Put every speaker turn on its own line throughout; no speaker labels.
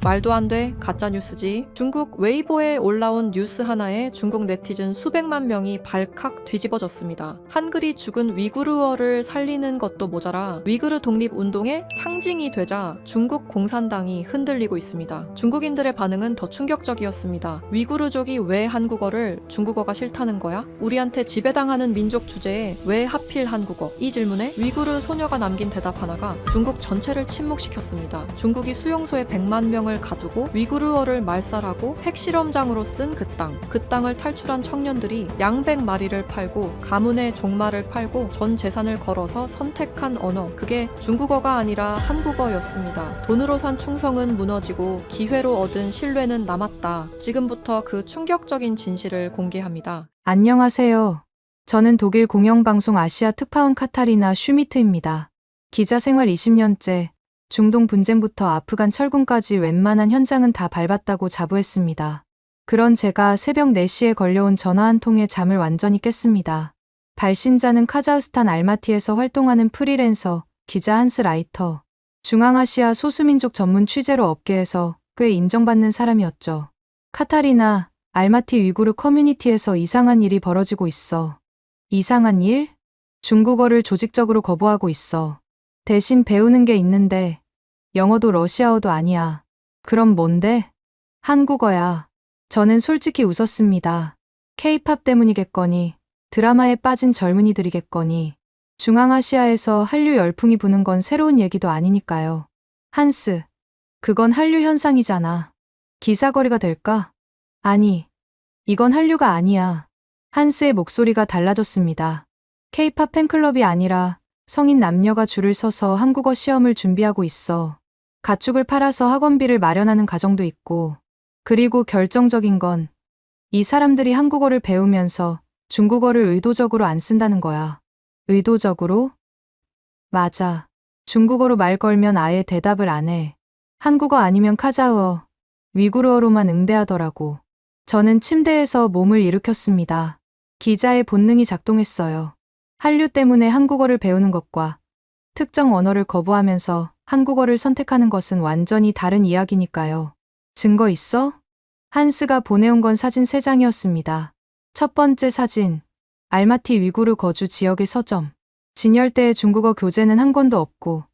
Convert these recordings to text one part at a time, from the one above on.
말도 안 돼. 가짜 뉴스지. 중국 웨이보에 올라온 뉴스 하나에 중국 네티즌 수백만 명이 발칵 뒤집어졌습니다. 한글이 죽은 위구르어를 살리는 것도 모자라 위구르 독립운동의 상징이 되자 중국 공산당이 흔들리고 있습니다. 중국인들의 반응은 더 충격적이었습니다. 위구르족이 왜 한국어를 중국어가 싫다는 거야? 우리한테 지배당하는 민족 주제에 왜 하필 한국어? 이 질문에 위구르 소녀가 남긴 대답 하나가 중국 전체를 침묵시켰습니다. 중국이 수용소에 100만 명을 가두고 위구르어를 말살하고 핵실험장으로 쓴 그 땅. 그 땅을 탈출한 청년들이 양백 마리를 팔고 가문의 종말을 팔고 전 재산을 걸어서 선택한 언어. 그게 중국어가 아니라 한국어였습니다. 돈으로 산 충성은 무너지고 기회로 얻은 신뢰는 남았다. 지금부터 그 충격적인 진실을 공개합니다.
안녕하세요. 저는 독일 공영방송 아시아 특파원 카타리나 슈미트입니다. 기자 생활 20년째, 중동 분쟁부터 아프간 철군까지 웬만한 현장은 다 밟았다고 자부했습니다. 그런 제가 새벽 4시에 걸려온 전화 한 통에 잠을 완전히 깼습니다. 발신자는 카자흐스탄 알마티에서 활동하는 프리랜서, 기자 한스 라이터. 중앙아시아 소수민족 전문 취재로 업계에서 꽤 인정받는 사람이었죠. 카타리나, 알마티 위구르 커뮤니티에서 이상한 일이 벌어지고 있어. 이상한 일? 중국어를 조직적으로 거부하고 있어. 대신 배우는 게 있는데 영어도 러시아어도 아니야. 그럼 뭔데? 한국어야. 저는 솔직히 웃었습니다. K-팝 때문이겠거니, 드라마에 빠진 젊은이들이겠거니, 중앙아시아에서 한류 열풍이 부는 건 새로운 얘기도 아니니까요. 한스, 그건 한류 현상이잖아. 기사거리가 될까? 아니, 이건 한류가 아니야. 한스의 목소리가 달라졌습니다. K-팝 팬클럽이 아니라 성인 남녀가 줄을 서서 한국어 시험을 준비하고 있어. 가축을 팔아서 학원비를 마련하는 가정도 있고, 그리고 결정적인 건 이 사람들이 한국어를 배우면서 중국어를 의도적으로 안 쓴다는 거야. 의도적으로? 맞아. 중국어로 말 걸면 아예 대답을 안 해. 한국어 아니면 카자흐어, 위구르어로만 응대하더라고. 저는 침대에서 몸을 일으켰습니다. 기자의 본능이 작동했어요. 한류 때문에 한국어를 배우는 것과 특정 언어를 거부하면서 한국어를 선택하는 것은 완전히 다른 이야기니까요. 증거 있어? 한스가 보내온 건 사진 3장이었습니다. 첫 번째 사진, 알마티 위구르 거주 지역의 서점. 진열대에 중국어 교재는 한 권도 없고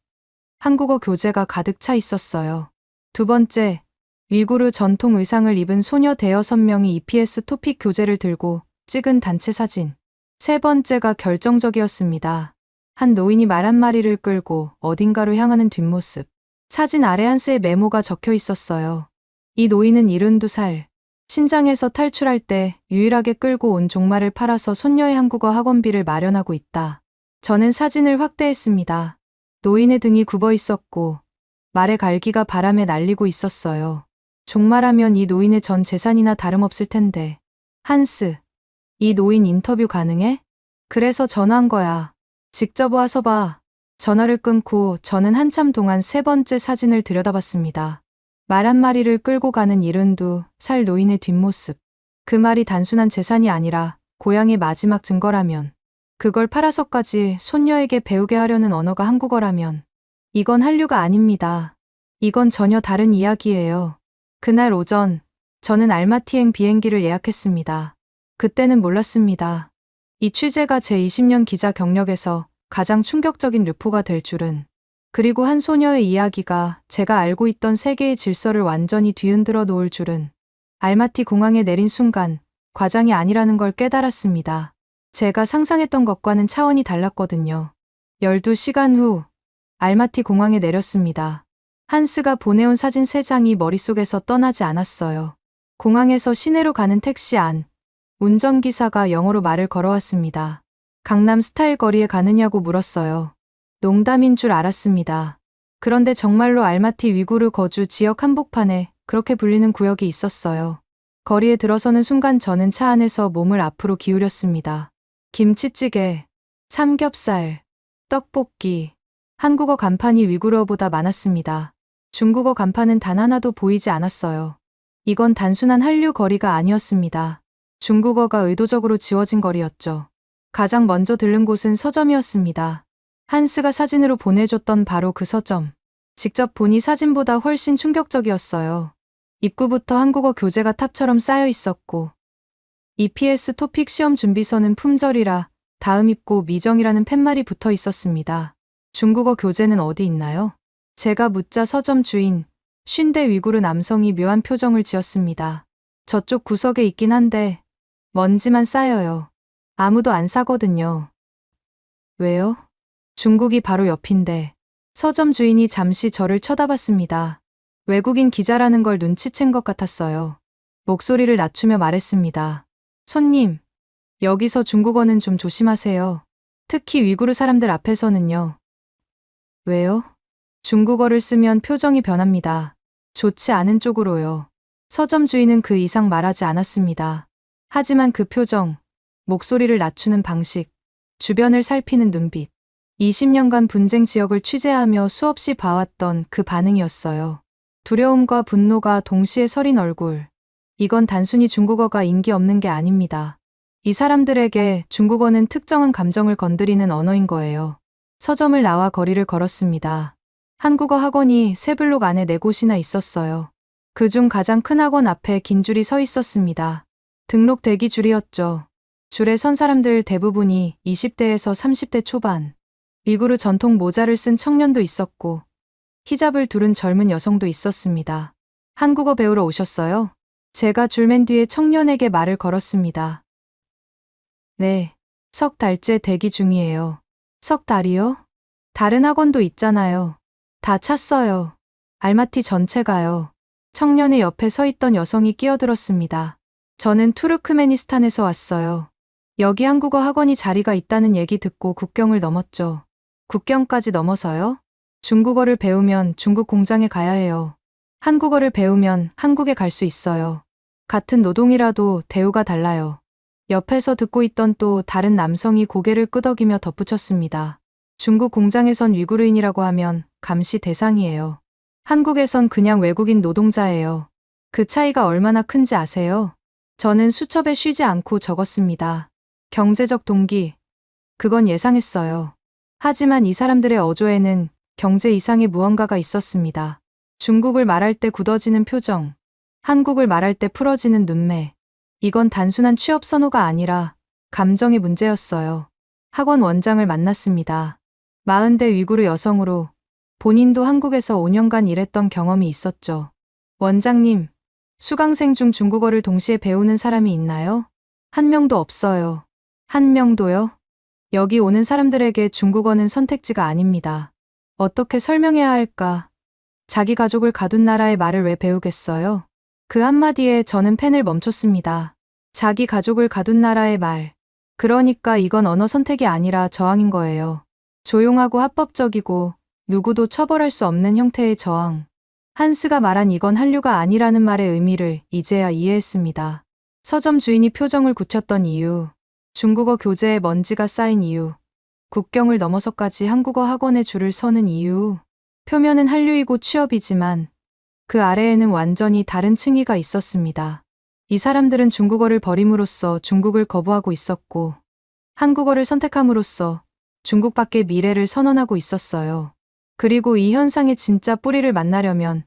한국어 교재가 가득 차 있었어요. 두 번째, 위구르 전통 의상을 입은 소녀 대여섯 명이 EPS 토픽 교재를 들고 찍은 단체 사진. 세 번째가 결정적이었습니다. 한 노인이 말 한 마리를 끌고 어딘가로 향하는 뒷모습. 사진 아래 한스의 메모가 적혀 있었어요. 이 노인은 72살. 신장에서 탈출할 때 유일하게 끌고 온 종말을 팔아서 손녀의 한국어 학원비를 마련하고 있다. 저는 사진을 확대했습니다. 노인의 등이 굽어 있었고 말의 갈기가 바람에 날리고 있었어요. 종말하면 이 노인의 전 재산이나 다름없을 텐데. 한스, 이 노인 인터뷰 가능해? 그래서 전화한 거야. 직접 와서 봐. 전화를 끊고 저는 한참 동안 세 번째 사진을 들여다봤습니다. 말 한 마리를 끌고 가는 72살 노인의 뒷모습. 그 말이 단순한 재산이 아니라 고향의 마지막 증거라면, 그걸 팔아서까지 손녀에게 배우게 하려는 언어가 한국어라면, 이건 한류가 아닙니다. 이건 전혀 다른 이야기예요. 그날 오전, 저는 알마티행 비행기를 예약했습니다. 그때는 몰랐습니다. 이 취재가 제 20년 기자 경력에서 가장 충격적인 르포가 될 줄은. 그리고 한 소녀의 이야기가 제가 알고 있던 세계의 질서를 완전히 뒤흔들어 놓을 줄은. 알마티 공항에 내린 순간 과장이 아니라는 걸 깨달았습니다. 제가 상상했던 것과는 차원이 달랐거든요. 12시간 후 알마티 공항에 내렸습니다. 한스가 보내온 사진 3장이 머릿속에서 떠나지 않았어요. 공항에서 시내로 가는 택시 안. 운전기사가 영어로 말을 걸어왔습니다. 강남 스타일 거리에 가느냐고 물었어요. 농담인 줄 알았습니다. 그런데 정말로 알마티 위구르 거주 지역 한복판에 그렇게 불리는 구역이 있었어요. 거리에 들어서는 순간 저는 차 안에서 몸을 앞으로 기울였습니다. 김치찌개, 삼겹살, 떡볶이, 한국어 간판이 위구르어보다 많았습니다. 중국어 간판은 단 하나도 보이지 않았어요. 이건 단순한 한류 거리가 아니었습니다. 중국어가 의도적으로 지워진 거리였죠. 가장 먼저 들른 곳은 서점이었습니다. 한스가 사진으로 보내줬던 바로 그 서점. 직접 보니 사진보다 훨씬 충격적이었어요. 입구부터 한국어 교재가 탑처럼 쌓여 있었고, EPS 토픽 시험 준비서는 품절이라 다음 입고 미정이라는 팻말이 붙어 있었습니다. 중국어 교재는 어디 있나요? 제가 묻자 서점 주인, 50대 위구르 남성이 묘한 표정을 지었습니다. 저쪽 구석에 있긴 한데 먼지만 쌓여요. 아무도 안 사거든요. 왜요? 중국이 바로 옆인데. 서점 주인이 잠시 저를 쳐다봤습니다. 외국인 기자라는 걸 눈치챈 것 같았어요. 목소리를 낮추며 말했습니다. 손님, 여기서 중국어는 좀 조심하세요. 특히 위구르 사람들 앞에서는요. 왜요? 중국어를 쓰면 표정이 변합니다. 좋지 않은 쪽으로요. 서점 주인은 그 이상 말하지 않았습니다. 하지만 그 표정, 목소리를 낮추는 방식, 주변을 살피는 눈빛, 20년간 분쟁 지역을 취재하며 수없이 봐왔던 그 반응이었어요. 두려움과 분노가 동시에 서린 얼굴. 이건 단순히 중국어가 인기 없는 게 아닙니다. 이 사람들에게 중국어는 특정한 감정을 건드리는 언어인 거예요. 서점을 나와 거리를 걸었습니다. 한국어 학원이 세 블록 안에 4곳이나 있었어요. 그중 가장 큰 학원 앞에 긴 줄이 서 있었습니다. 등록 대기 줄이었죠. 줄에 선 사람들 대부분이 20대에서 30대 초반. 위구르 전통 모자를 쓴 청년도 있었고, 히잡을 두른 젊은 여성도 있었습니다. 한국어 배우러 오셨어요? 제가 줄 맨 뒤에 청년에게 말을 걸었습니다. 네, 석 달째 대기 중이에요. 석 달이요? 다른 학원도 있잖아요. 다 찼어요. 알마티 전체가요. 청년의 옆에 서 있던 여성이 끼어들었습니다. 저는 투르크메니스탄에서 왔어요. 여기 한국어 학원이 자리가 있다는 얘기 듣고 국경을 넘었죠. 국경까지 넘어서요? 중국어를 배우면 중국 공장에 가야 해요. 한국어를 배우면 한국에 갈 수 있어요. 같은 노동이라도 대우가 달라요. 옆에서 듣고 있던 또 다른 남성이 고개를 끄덕이며 덧붙였습니다. 중국 공장에선 위구르인이라고 하면 감시 대상이에요. 한국에선 그냥 외국인 노동자예요. 그 차이가 얼마나 큰지 아세요? 저는 수첩에 쉬지 않고 적었습니다. 경제적 동기. 그건 예상했어요. 하지만 이 사람들의 어조에는 경제 이상의 무언가가 있었습니다. 중국을 말할 때 굳어지는 표정, 한국을 말할 때 풀어지는 눈매. 이건 단순한 취업 선호가 아니라 감정의 문제였어요. 학원 원장을 만났습니다. 40대 위구르 여성으로 본인도 한국에서 5년간 일했던 경험이 있었죠. 원장님, 수강생 중 중국어를 동시에 배우는 사람이 있나요? 한 명도 없어요. 한 명도요? 여기 오는 사람들에게 중국어는 선택지가 아닙니다. 어떻게 설명해야 할까? 자기 가족을 가둔 나라의 말을 왜 배우겠어요? 그 한마디에 저는 펜을 멈췄습니다. 자기 가족을 가둔 나라의 말. 그러니까 이건 언어 선택이 아니라 저항인 거예요. 조용하고 합법적이고 누구도 처벌할 수 없는 형태의 저항. 한스가 말한 이건 한류가 아니라는 말의 의미를 이제야 이해했습니다. 서점 주인이 표정을 굳혔던 이유, 중국어 교재에 먼지가 쌓인 이유, 국경을 넘어서까지 한국어 학원에 줄을 서는 이유. 표면은 한류이고 취업이지만 그 아래에는 완전히 다른 층위가 있었습니다. 이 사람들은 중국어를 버림으로써 중국을 거부하고 있었고, 한국어를 선택함으로써 중국 밖의 미래를 선언하고 있었어요. 그리고 이 현상의 진짜 뿌리를 만나려면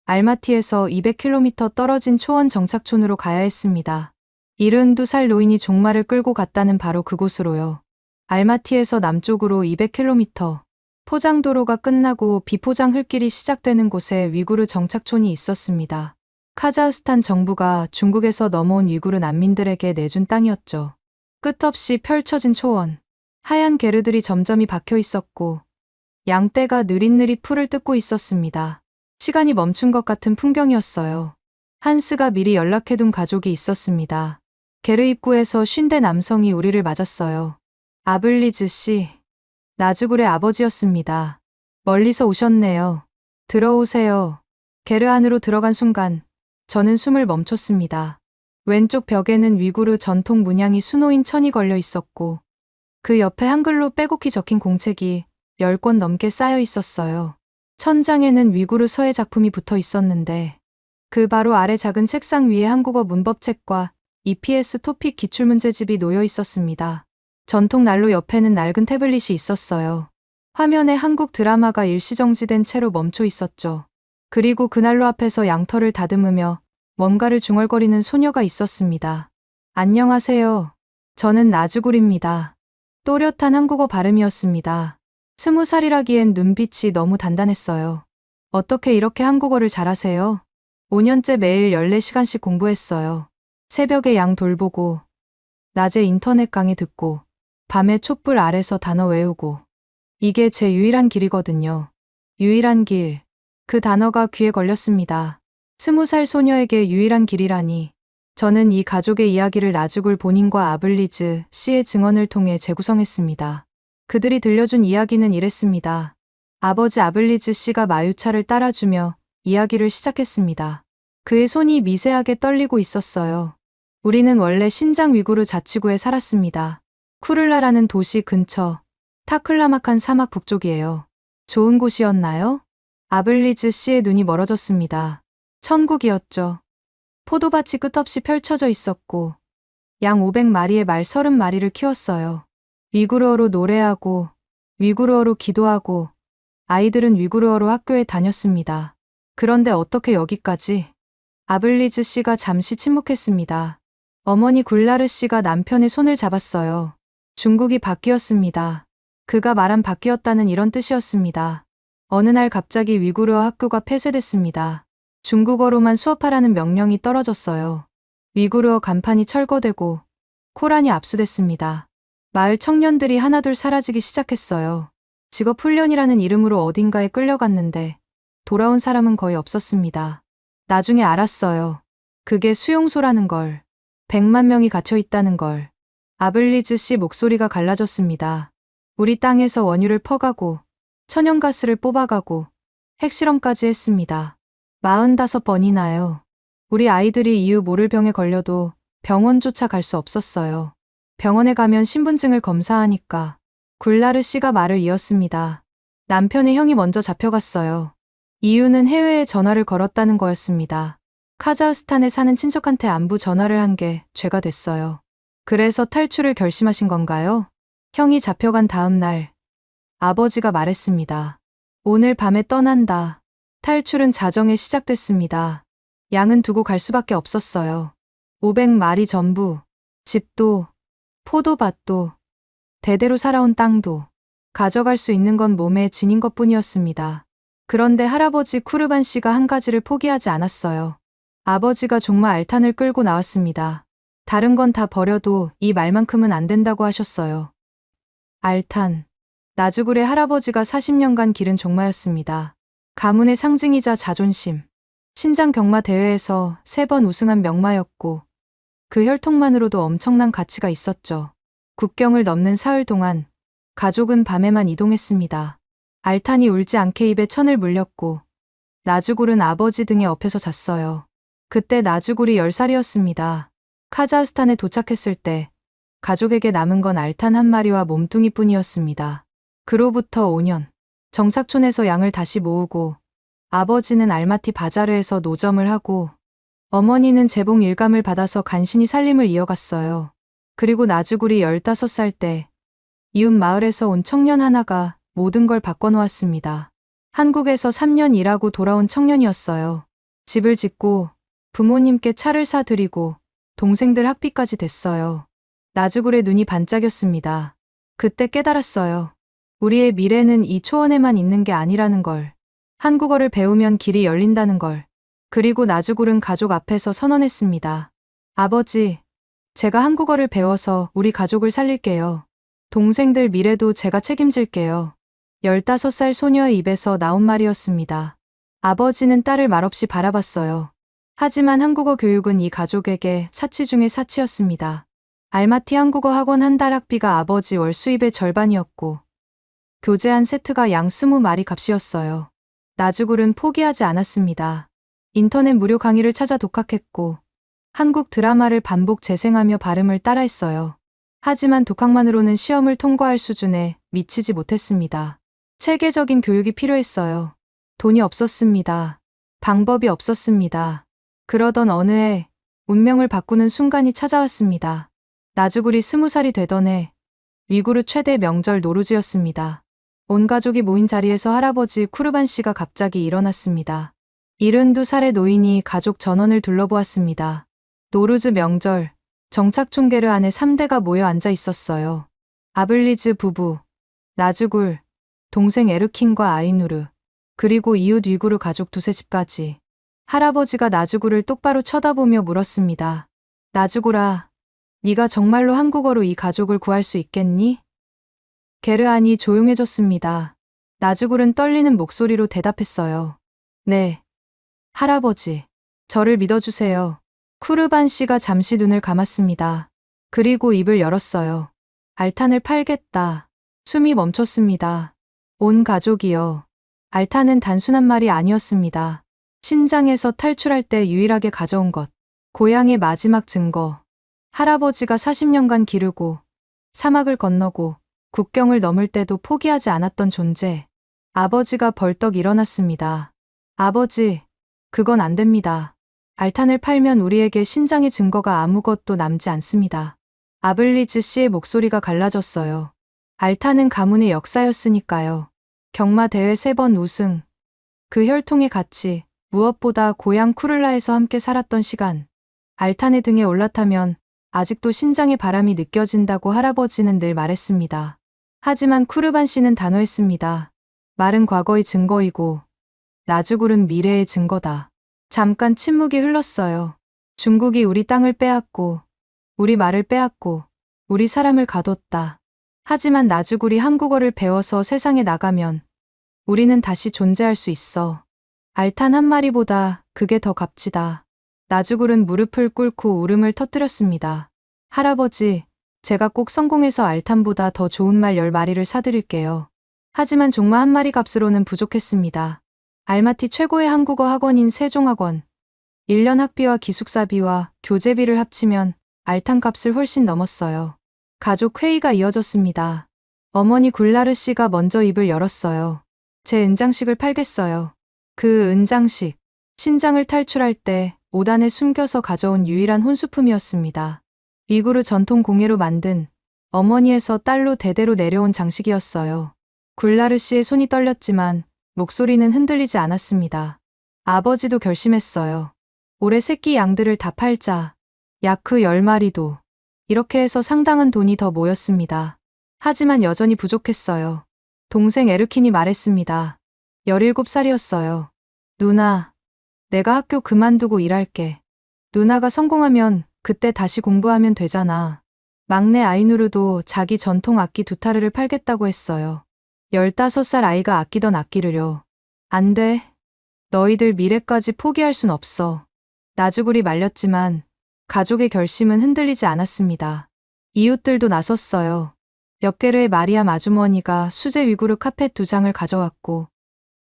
알마티에서 200km 떨어진 초원 정착촌으로 가야 했습니다. 72살 노인이 종말을 끌고 갔다는 바로 그곳으로요. 알마티에서 남쪽으로 200km, 포장도로가 끝나고 비포장 흙길이 시작되는 곳에 위구르 정착촌이 있었습니다. 카자흐스탄 정부가 중국에서 넘어온 위구르 난민들에게 내준 땅이었죠. 끝없이 펼쳐진 초원, 하얀 게르들이 점점이 박혀 있었고 양떼가 느릿느릿 풀을 뜯고 있었습니다. 시간이 멈춘 것 같은 풍경이었어요. 한스가 미리 연락해둔 가족이 있었습니다. 게르 입구에서 50대 남성이 우리를 맞았어요. 아블리즈 씨, 나즈굴의 아버지였습니다. 멀리서 오셨네요. 들어오세요. 게르 안으로 들어간 순간 저는 숨을 멈췄습니다. 왼쪽 벽에는 위구르 전통 문양이 수놓인 천이 걸려 있었고 그 옆에 한글로 빼곡히 적힌 공책이 10권 넘게 쌓여 있었어요. 천장에는 위구르 서예 작품이 붙어 있었는데 그 바로 아래 작은 책상 위에 한국어 문법책과 EPS 토픽 기출문제집이 놓여 있었습니다. 전통 난로 옆에는 낡은 태블릿이 있었어요. 화면에 한국 드라마가 일시정지된 채로 멈춰 있었죠. 그리고 그날로 앞에서 양털을 다듬으며 뭔가를 중얼거리는 소녀가 있었습니다. 안녕하세요. 저는 나주굴입니다. 또렷한 한국어 발음이었습니다. 20살이라기엔 눈빛이 너무 단단했어요. 어떻게 이렇게 한국어를 잘하세요? 5년째 매일 14시간씩 공부했어요. 새벽에 양 돌보고, 낮에 인터넷 강의 듣고, 밤에 촛불 아래서 단어 외우고. 이게 제 유일한 길이거든요. 유일한 길. 그 단어가 귀에 걸렸습니다. 20살 소녀에게 유일한 길이라니. 저는 이 가족의 이야기를 나주굴 본인과 아블리즈 씨의 증언을 통해 재구성했습니다. 그들이 들려준 이야기는 이랬습니다. 아버지 아블리즈 씨가 마유차를 따라주며 이야기를 시작했습니다. 그의 손이 미세하게 떨리고 있었어요. 우리는 원래 신장 위구르 자치구에 살았습니다. 쿠를라라는 도시 근처 타클라마칸 사막 북쪽이에요. 좋은 곳이었나요? 아블리즈 씨의 눈이 멀어졌습니다. 천국이었죠. 포도밭이 끝없이 펼쳐져 있었고 양 500마리의 말 30마리를 키웠어요. 위구르어로 노래하고 위구르어로 기도하고 아이들은 위구르어로 학교에 다녔습니다. 그런데 어떻게 여기까지? 아블리즈 씨가 잠시 침묵했습니다. 어머니 굴라르 씨가 남편의 손을 잡았어요. 중국이 바뀌었습니다. 그가 말한 바뀌었다는 이런 뜻이었습니다. 어느 날 갑자기 위구르어 학교가 폐쇄됐습니다. 중국어로만 수업하라는 명령이 떨어졌어요. 위구르어 간판이 철거되고 코란이 압수됐습니다. 마을 청년들이 하나둘 사라지기 시작했어요. 직업 훈련이라는 이름으로 어딘가에 끌려갔는데 돌아온 사람은 거의 없었습니다. 나중에 알았어요. 그게 수용소라는 걸. 100만 명이 갇혀 있다는 걸. 아블리즈 씨 목소리가 갈라졌습니다. 우리 땅에서 원유를 퍼가고 천연가스를 뽑아가고 핵실험까지 했습니다. 45번이나요. 우리 아이들이 이유 모를 병에 걸려도 병원조차 갈 수 없었어요. 병원에 가면 신분증을 검사하니까. 굴라르 씨가 말을 이었습니다. 남편의 형이 먼저 잡혀갔어요. 이유는 해외에 전화를 걸었다는 거였습니다. 카자흐스탄에 사는 친척한테 안부 전화를 한 게 죄가 됐어요. 그래서 탈출을 결심하신 건가요? 형이 잡혀간 다음 날 아버지가 말했습니다. 오늘 밤에 떠난다. 탈출은 자정에 시작됐습니다. 양은 두고 갈 수밖에 없었어요. 500마리 전부, 집도, 포도밭도, 대대로 살아온 땅도, 가져갈 수 있는 건 몸에 지닌 것뿐이었습니다. 그런데 할아버지 쿠르반 씨가 한 가지를 포기하지 않았어요. 아버지가 정말 알탄을 끌고 나왔습니다. 다른 건 다 버려도 이 말만큼은 안 된다고 하셨어요. 알탄. 나주굴의 할아버지가 40년간 기른 종마였습니다. 가문의 상징이자 자존심. 신장 경마 대회에서 3번 우승한 명마였고 그 혈통만으로도 엄청난 가치가 있었죠. 국경을 넘는 사흘 동안 가족은 밤에만 이동했습니다. 알탄이 울지 않게 입에 천을 물렸고 나주굴은 아버지 등에 엎여서 잤어요. 그때 나주굴이 10살이었습니다. 카자흐스탄에 도착했을 때 가족에게 남은 건 알탄 한 마리와 몸뚱이뿐이었습니다. 그로부터 5년, 정착촌에서 양을 다시 모으고 아버지는 알마티 바자르에서 노점을 하고 어머니는 재봉 일감을 받아서 간신히 살림을 이어갔어요. 그리고 나주굴이 15살 때 이웃 마을에서 온 청년 하나가 모든 걸 바꿔놓았습니다. 한국에서 3년 일하고 돌아온 청년이었어요. 집을 짓고 부모님께 차를 사드리고 동생들 학비까지 댔어요. 나주굴의 눈이 반짝였습니다. 그때 깨달았어요. 우리의 미래는 이 초원에만 있는 게 아니라는 걸. 한국어를 배우면 길이 열린다는 걸. 그리고 나주굴은 가족 앞에서 선언했습니다. 아버지, 제가 한국어를 배워서 우리 가족을 살릴게요. 동생들 미래도 제가 책임질게요. 15살 소녀의 입에서 나온 말이었습니다. 아버지는 딸을 말없이 바라봤어요. 하지만 한국어 교육은 이 가족에게 사치 중의 사치였습니다. 알마티 한국어 학원 한 달 학비가 아버지 월 수입의 절반이었고 교재 한 세트가 양 20마리 값이었어요. 나주굴은 포기하지 않았습니다. 인터넷 무료 강의를 찾아 독학했고 한국 드라마를 반복 재생하며 발음을 따라했어요. 하지만 독학만으로는 시험을 통과할 수준에 미치지 못했습니다. 체계적인 교육이 필요했어요. 돈이 없었습니다. 방법이 없었습니다. 그러던 어느 해 운명을 바꾸는 순간이 찾아왔습니다. 나주굴이 20살이 되던 해 위구르 최대 명절 노루즈였습니다. 온 가족이 모인 자리에서 할아버지 쿠르반 씨가 갑자기 일어났습니다. 72살의 노인이 가족 전원을 둘러보았습니다. 노르즈 명절, 정착촌 게르 안에 3대가 모여 앉아 있었어요. 아블리즈 부부, 나즈굴, 동생 에르킨과 아이누르, 그리고 이웃 위구르 가족 두세 집까지. 할아버지가 나즈굴을 똑바로 쳐다보며 물었습니다. 나즈굴아, 네가 정말로 한국어로 이 가족을 구할 수 있겠니? 게르안이 조용해졌습니다. 나즈굴은 떨리는 목소리로 대답했어요. 네. 할아버지, 저를 믿어주세요. 쿠르반 씨가 잠시 눈을 감았습니다. 그리고 입을 열었어요. 알탄을 팔겠다. 숨이 멈췄습니다. 온 가족이요. 알탄은 단순한 말이 아니었습니다. 신장에서 탈출할 때 유일하게 가져온 것. 고향의 마지막 증거. 할아버지가 40년간 기르고 사막을 건너고 국경을 넘을 때도 포기하지 않았던 존재. 아버지가 벌떡 일어났습니다. 아버지, 그건 안 됩니다. 알탄을 팔면 우리에게 신장의 증거가 아무것도 남지 않습니다. 아블리즈 씨의 목소리가 갈라졌어요. 알탄은 가문의 역사였으니까요. 경마 대회 3번 우승. 그 혈통의 가치, 무엇보다 고향 쿠를라에서 함께 살았던 시간. 알탄의 등에 올라타면 아직도 신장의 바람이 느껴진다고 할아버지는 늘 말했습니다. 하지만 쿠르반 씨는 단호했습니다. 말은 과거의 증거이고 나즈굴은 미래의 증거다. 잠깐 침묵이 흘렀어요. 중국이 우리 땅을 빼앗고 우리 말을 빼앗고 우리 사람을 가뒀다. 하지만 나즈굴이 한국어를 배워서 세상에 나가면 우리는 다시 존재할 수 있어. 알탄 한 마리보다 그게 더 값지다. 나즈굴은 무릎을 꿇고 울음을 터뜨렸습니다. 할아버지, 제가 꼭 성공해서 알탄보다 더 좋은 말 10마리를 사드릴게요. 하지만 종마 한 마리 값으로는 부족했습니다. 알마티 최고의 한국어 학원인 세종학원. 1년 학비와 기숙사비와 교재비를 합치면 알탄 값을 훨씬 넘었어요. 가족 회의가 이어졌습니다. 어머니 굴라르 씨가 먼저 입을 열었어요. 제 은장식을 팔겠어요. 그 은장식, 신장을 탈출할 때 5단에 숨겨서 가져온 유일한 혼수품이었습니다. 위구르 전통 공예로 만든 어머니에서 딸로 대대로 내려온 장식이었어요. 굴라르 씨의 손이 떨렸지만 목소리는 흔들리지 않았습니다. 아버지도 결심했어요. 올해 새끼 양들을 다 팔자. 약 그 10마리도. 이렇게 해서 상당한 돈이 더 모였습니다. 하지만 여전히 부족했어요. 동생 에르킨이 말했습니다. 17살이었어요. 누나, 내가 학교 그만두고 일할게. 누나가 성공하면 그때 다시 공부하면 되잖아. 막내 아이누르도 자기 전통 악기 2타르를 팔겠다고 했어요. 15살 아이가 아끼던 악기를요. 안 돼. 너희들 미래까지 포기할 순 없어. 나즈굴이 말렸지만 가족의 결심은 흔들리지 않았습니다. 이웃들도 나섰어요. 옆게르의 마리암 아주머니가 수제 위구르 카펫 2장을 가져왔고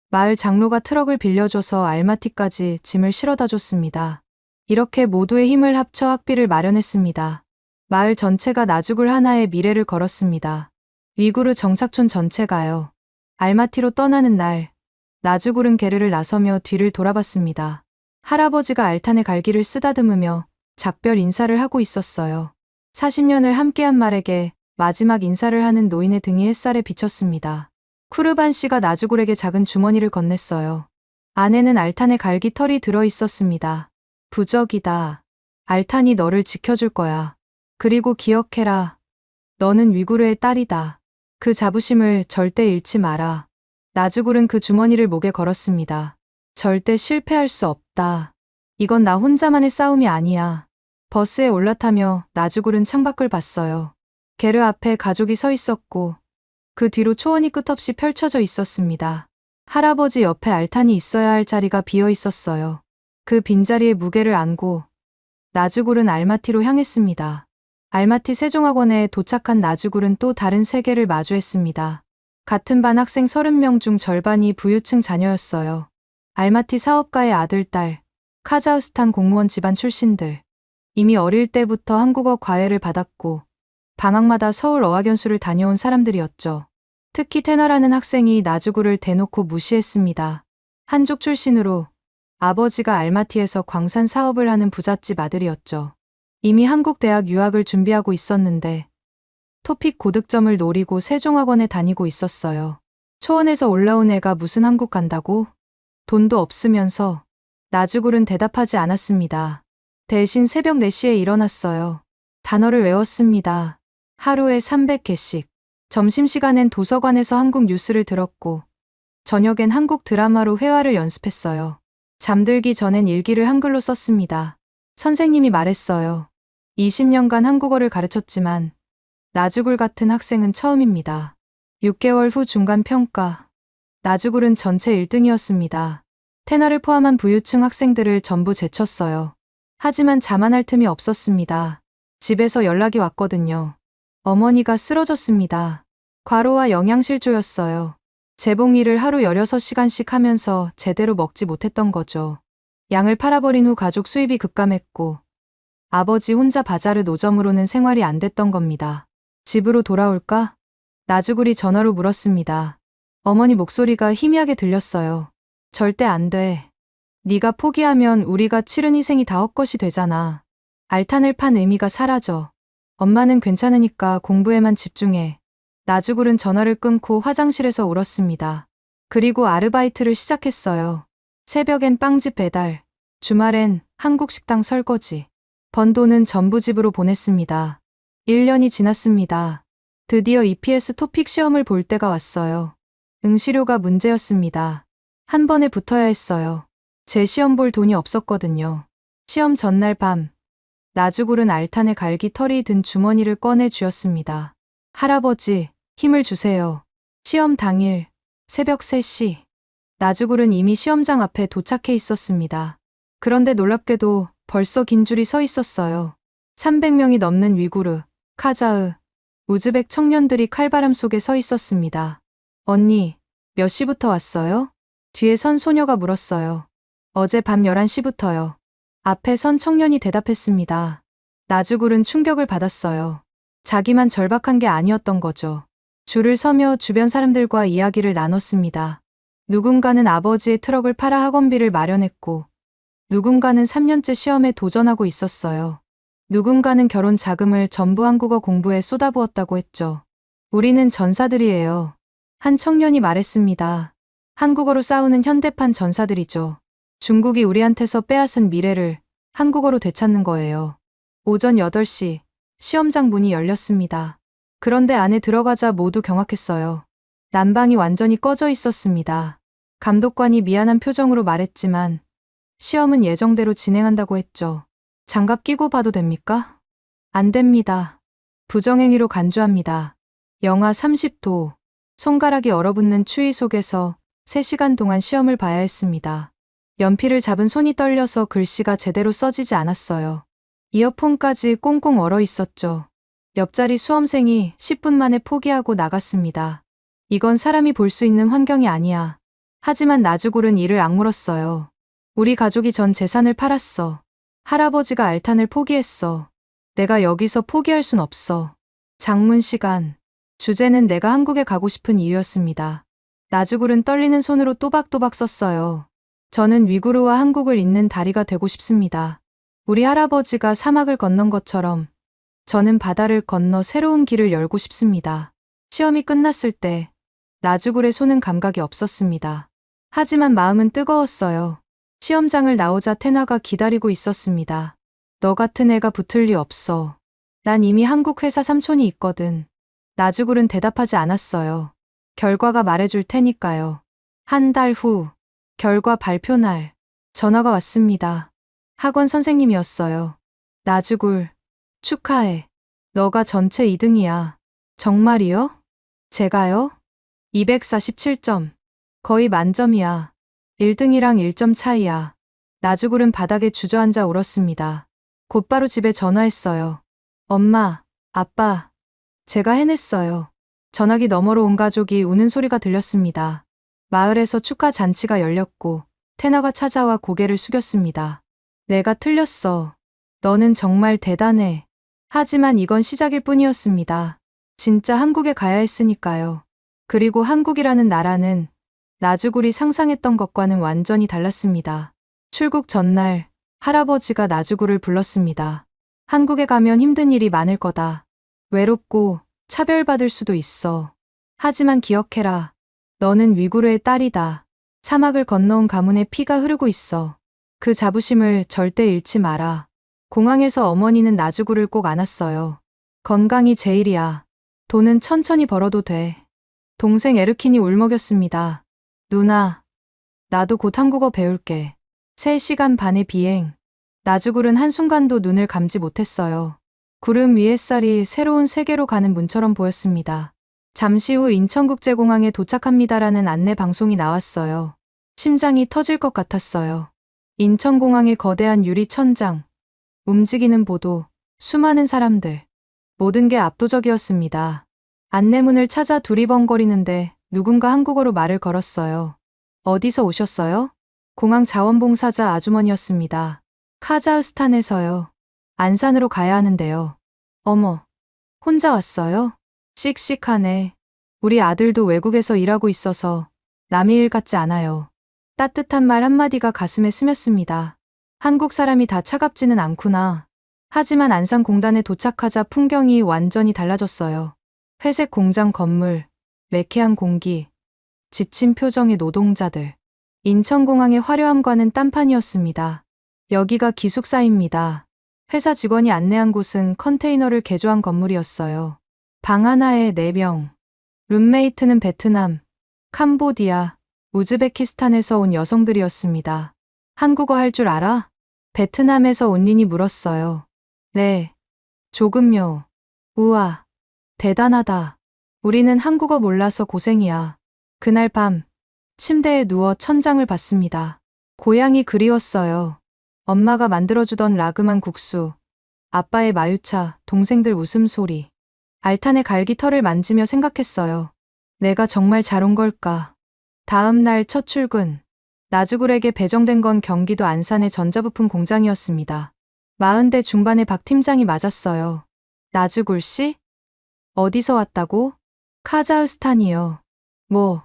마을 장로가 트럭을 빌려줘서 알마티까지 짐을 실어다 줬습니다. 이렇게 모두의 힘을 합쳐 학비를 마련했습니다. 마을 전체가 나즈굴 하나의 미래를 걸었습니다. 위구르 정착촌 전체가요. 알마티로 떠나는 날, 나즈굴은 게르를 나서며 뒤를 돌아봤습니다. 할아버지가 알탄의 갈기를 쓰다듬으며 작별 인사를 하고 있었어요. 40년을 함께한 말에게 마지막 인사를 하는 노인의 등이 햇살에 비쳤습니다. 쿠르반 씨가 나즈굴에게 작은 주머니를 건넸어요. 안에는 알탄의 갈기 털이 들어 있었습니다. 부적이다. 알탄이 너를 지켜줄 거야. 그리고 기억해라. 너는 위구르의 딸이다. 그 자부심을 절대 잃지 마라. 나즈굴은 그 주머니를 목에 걸었습니다. 절대 실패할 수 없다. 이건 나 혼자만의 싸움이 아니야. 버스에 올라타며 나즈굴은 창밖을 봤어요. 게르 앞에 가족이 서 있었고 그 뒤로 초원이 끝없이 펼쳐져 있었습니다. 할아버지 옆에 알탄이 있어야 할 자리가 비어 있었어요. 그 빈자리에 무게를 안고 나즈굴은 알마티로 향했습니다. 알마티 세종학원에 도착한 나즈굴은 또 다른 세계를 마주했습니다. 같은 반 학생 30명 중 절반이 부유층 자녀였어요. 알마티 사업가의 아들, 딸, 카자흐스탄 공무원 집안 출신들. 이미 어릴 때부터 한국어 과외를 받았고 방학마다 서울 어학연수를 다녀온 사람들이었죠. 특히 테너라는 학생이 나즈굴을 대놓고 무시했습니다. 한족 출신으로 아버지가 알마티에서 광산 사업을 하는 부잣집 아들이었죠. 이미 한국 대학 유학을 준비하고 있었는데 토픽 고득점을 노리고 세종학원에 다니고 있었어요. 초원에서 올라온 애가 무슨 한국 간다고? 돈도 없으면서. 나주굴은 대답하지 않았습니다. 대신 새벽 4시에 일어났어요. 단어를 외웠습니다. 하루에 300개씩. 점심시간엔 도서관에서 한국 뉴스를 들었고, 저녁엔 한국 드라마로 회화를 연습했어요. 잠들기 전엔 일기를 한글로 썼습니다. 선생님이 말했어요. 20년간 한국어를 가르쳤지만 나주굴 같은 학생은 처음입니다. 6개월 후 중간 평가. 나주굴은 전체 1등이었습니다. 테너를 포함한 부유층 학생들을 전부 제쳤어요. 하지만 자만할 틈이 없었습니다. 집에서 연락이 왔거든요. 어머니가 쓰러졌습니다. 과로와 영양실조였어요. 재봉 일을 하루 16시간씩 하면서 제대로 먹지 못했던 거죠. 양을 팔아버린 후 가족 수입이 급감했고 아버지 혼자 바자르 노점으로는 생활이 안 됐던 겁니다. 집으로 돌아올까? 나주굴이 전화로 물었습니다. 어머니 목소리가 희미하게 들렸어요. 절대 안 돼. 네가 포기하면 우리가 치른 희생이 다 헛것이 되잖아. 알탄을 판 의미가 사라져. 엄마는 괜찮으니까 공부에만 집중해. 나주굴은 전화를 끊고 화장실에서 울었습니다. 그리고 아르바이트를 시작했어요. 새벽엔 빵집 배달, 주말엔 한국 식당 설거지. 번 돈은 전부 집으로 보냈습니다. 1년이 지났습니다. 드디어 EPS 토픽 시험을 볼 때가 왔어요. 응시료가 문제였습니다. 한 번에 붙어야 했어요. 제 시험 볼 돈이 없었거든요. 시험 전날 밤, 나주굴은 알탄에 갈기 털이 든 주머니를 꺼내 쥐었습니다. 할아버지, 힘을 주세요. 시험 당일, 새벽 3시. 나주굴은 이미 시험장 앞에 도착해 있었습니다. 그런데 놀랍게도 벌써 긴 줄이 서 있었어요. 300명이 넘는 위구르, 카자흐, 우즈벡 청년들이 칼바람 속에 서 있었습니다. 언니, 몇 시부터 왔어요? 뒤에 선 소녀가 물었어요. 어제 밤 11시부터요. 앞에 선 청년이 대답했습니다. 나주굴은 충격을 받았어요. 자기만 절박한 게 아니었던 거죠. 줄을 서며 주변 사람들과 이야기를 나눴습니다. 누군가는 아버지의 트럭을 팔아 학원비를 마련했고, 누군가는 3년째 시험에 도전하고 있었어요. 누군가는 결혼 자금을 전부 한국어 공부에 쏟아부었다고 했죠. 우리는 전사들이에요. 한 청년이 말했습니다. 한국어로 싸우는 현대판 전사들이죠. 중국이 우리한테서 빼앗은 미래를 한국어로 되찾는 거예요. 오전 8시, 시험장 문이 열렸습니다. 그런데 안에 들어가자 모두 경악했어요. 난방이 완전히 꺼져 있었습니다. 감독관이 미안한 표정으로 말했지만 시험은 예정대로 진행한다고 했죠. 장갑 끼고 봐도 됩니까? 안 됩니다. 부정행위로 간주합니다. 영하 30도, 손가락이 얼어붙는 추위 속에서 3시간 동안 시험을 봐야 했습니다. 연필을 잡은 손이 떨려서 글씨가 제대로 써지지 않았어요. 이어폰까지 꽁꽁 얼어 있었죠. 옆자리 수험생이 10분 만에 포기하고 나갔습니다. 이건 사람이 볼 수 있는 환경이 아니야. 하지만 나주굴은 이를 악물었어요. 우리 가족이 전 재산을 팔았어. 할아버지가 알탄을 포기했어. 내가 여기서 포기할 순 없어. 장문 시간. 주제는 내가 한국에 가고 싶은 이유였습니다. 나주굴은 떨리는 손으로 또박또박 썼어요. 저는 위구르와 한국을 잇는 다리가 되고 싶습니다. 우리 할아버지가 사막을 건넌 것처럼 저는 바다를 건너 새로운 길을 열고 싶습니다. 시험이 끝났을 때 나주굴의 손은 감각이 없었습니다. 하지만 마음은 뜨거웠어요. 시험장을 나오자 테나가 기다리고 있었습니다. 너 같은 애가 붙을 리 없어. 난 이미 한국 회사 삼촌이 있거든. 나주굴은 대답하지 않았어요. 결과가 말해줄 테니까요. 한 달 후, 결과 발표 날, 전화가 왔습니다. 학원 선생님이었어요. 나주굴, 축하해. 너가 전체 2등이야. 정말이요? 제가요? 247점. 거의 만점이야. 1등이랑 1점 차이야. 나주굴은 바닥에 주저앉아 울었습니다. 곧바로 집에 전화했어요. 엄마, 아빠, 제가 해냈어요. 전화기 너머로 온 가족이 우는 소리가 들렸습니다. 마을에서 축하 잔치가 열렸고 테너가 찾아와 고개를 숙였습니다. 내가 틀렸어. 너는 정말 대단해. 하지만 이건 시작일 뿐이었습니다. 진짜 한국에 가야 했으니까요. 그리고 한국이라는 나라는 나주굴이 상상했던 것과는 완전히 달랐습니다. 출국 전날 할아버지가 나주굴을 불렀습니다. 한국에 가면 힘든 일이 많을 거다. 외롭고 차별받을 수도 있어. 하지만 기억해라. 너는 위구르의 딸이다. 사막을 건너온 가문의 피가 흐르고 있어. 그 자부심을 절대 잃지 마라. 공항에서 어머니는 나주구를 꼭 안았어요. 건강이 제일이야. 돈은 천천히 벌어도 돼. 동생 에르킨이 울먹였습니다. 누나, 나도 곧 한국어 배울게. 3시간 반의 비행. 나주굴은 한순간도 눈을 감지 못했어요. 구름 위 햇살이 새로운 세계로 가는 문처럼 보였습니다. 잠시 후 인천국제공항에 도착합니다라는 안내 방송이 나왔어요. 심장이 터질 것 같았어요. 인천공항의 거대한 유리 천장, 움직이는 보도, 수많은 사람들. 모든 게 압도적이었습니다. 안내문을 찾아 두리번거리는데 누군가 한국어로 말을 걸었어요. 어디서 오셨어요? 공항 자원봉사자 아주머니였습니다. 카자흐스탄에서요. 안산으로 가야 하는데요. 어머, 혼자 왔어요? 씩씩하네. 우리 아들도 외국에서 일하고 있어서 남의 일 같지 않아요. 따뜻한 말 한마디가 가슴에 스쳤습니다. 한국 사람이 다 차갑지는 않구나. 하지만 안산공단에 도착하자 풍경이 완전히 달라졌어요. 회색 공장 건물, 매캐한 공기, 지친 표정의 노동자들. 인천공항의 화려함과는 딴판이었습니다. 여기가 기숙사입니다. 회사 직원이 안내한 곳은 컨테이너를 개조한 건물이었어요. 방 하나에 4명. 룸메이트는 베트남, 캄보디아, 우즈베키스탄에서 온 여성들이었습니다. 한국어 할 줄 알아? 베트남에서 온 린이 물었어요. 네. 조금요. 우와. 대단하다. 우리는 한국어 몰라서 고생이야. 그날 밤, 침대에 누워 천장을 봤습니다. 고향이 그리웠어요. 엄마가 만들어주던 라그만 국수, 아빠의 마유차, 동생들 웃음소리. 알탄의 갈기털을 만지며 생각했어요. 내가 정말 잘 온 걸까? 다음 날 첫 출근. 나주굴에게 배정된 건 경기도 안산의 전자부품 공장이었습니다. 40대 중반의 박 팀장이 맞았어요. 나주굴 씨? 어디서 왔다고? 카자흐스탄이요. 뭐,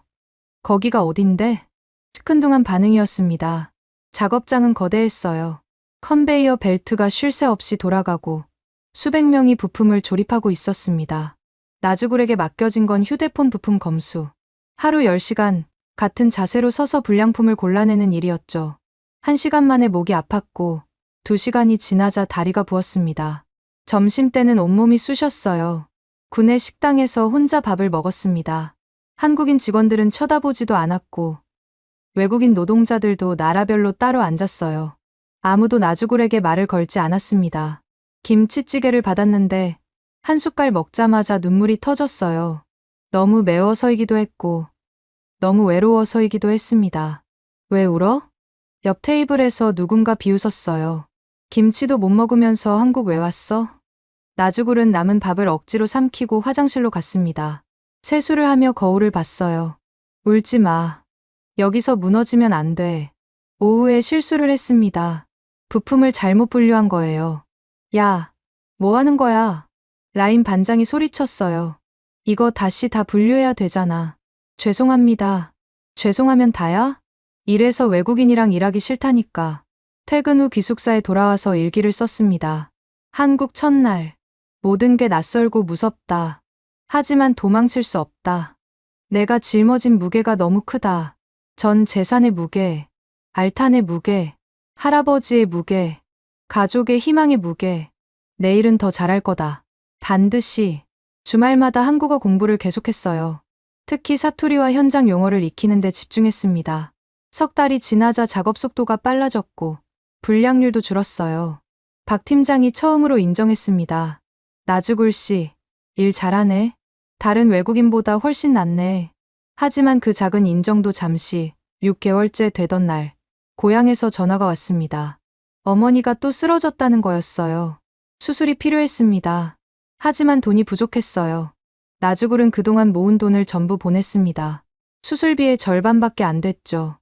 거기가 어딘데? 시큰둥한 반응이었습니다. 작업장은 거대했어요. 컨베이어 벨트가 쉴 새 없이 돌아가고 수백 명이 부품을 조립하고 있었습니다. 나주굴에게 맡겨진 건 휴대폰 부품 검수. 하루 10시간 같은 자세로 서서 불량품을 골라내는 일이었죠. 1시간 만에 목이 아팠고 2시간이 지나자 다리가 부었습니다. 점심때는 온몸이 쑤셨어요. 구내 식당에서 혼자 밥을 먹었습니다. 한국인 직원들은 쳐다보지도 않았고 외국인 노동자들도 나라별로 따로 앉았어요. 아무도 나주굴에게 말을 걸지 않았습니다. 김치찌개를 받았는데 한 숟갈 먹자마자 눈물이 터졌어요. 너무 매워서이기도 했고 너무 외로워서이기도 했습니다. 왜 울어? 옆 테이블에서 누군가 비웃었어요. 김치도 못 먹으면서 한국 왜 왔어? 나주굴은 남은 밥을 억지로 삼키고 화장실로 갔습니다. 세수를 하며 거울을 봤어요. 울지 마. 여기서 무너지면 안 돼. 오후에 실수를 했습니다. 부품을 잘못 분류한 거예요. 야, 뭐 하는 거야? 라인 반장이 소리쳤어요. 이거 다시 다 분류해야 되잖아. 죄송합니다. 죄송하면 다야? 이래서 외국인이랑 일하기 싫다니까. 퇴근 후 기숙사에 돌아와서 일기를 썼습니다. 한국 첫날. 모든 게 낯설고 무섭다. 하지만 도망칠 수 없다. 내가 짊어진 무게가 너무 크다. 전 재산의 무게, 알탄의 무게, 할아버지의 무게, 가족의 희망의 무게. 내일은 더 잘할 거다. 반드시. 주말마다 한국어 공부를 계속했어요. 특히 사투리와 현장 용어를 익히는 데 집중했습니다. 석 달이 지나자 작업 속도가 빨라졌고 불량률도 줄었어요. 박 팀장이 처음으로 인정했습니다. 나주굴 씨, 일 잘하네. 다른 외국인보다 훨씬 낫네. 하지만 그 작은 인정도 잠시 6개월째 되던 날 고향에서 전화가 왔습니다. 어머니가 또 쓰러졌다는 거였어요. 수술이 필요했습니다. 하지만 돈이 부족했어요. 나주굴은 그동안 모은 돈을 전부 보냈습니다. 수술비의 절반밖에 안 됐죠.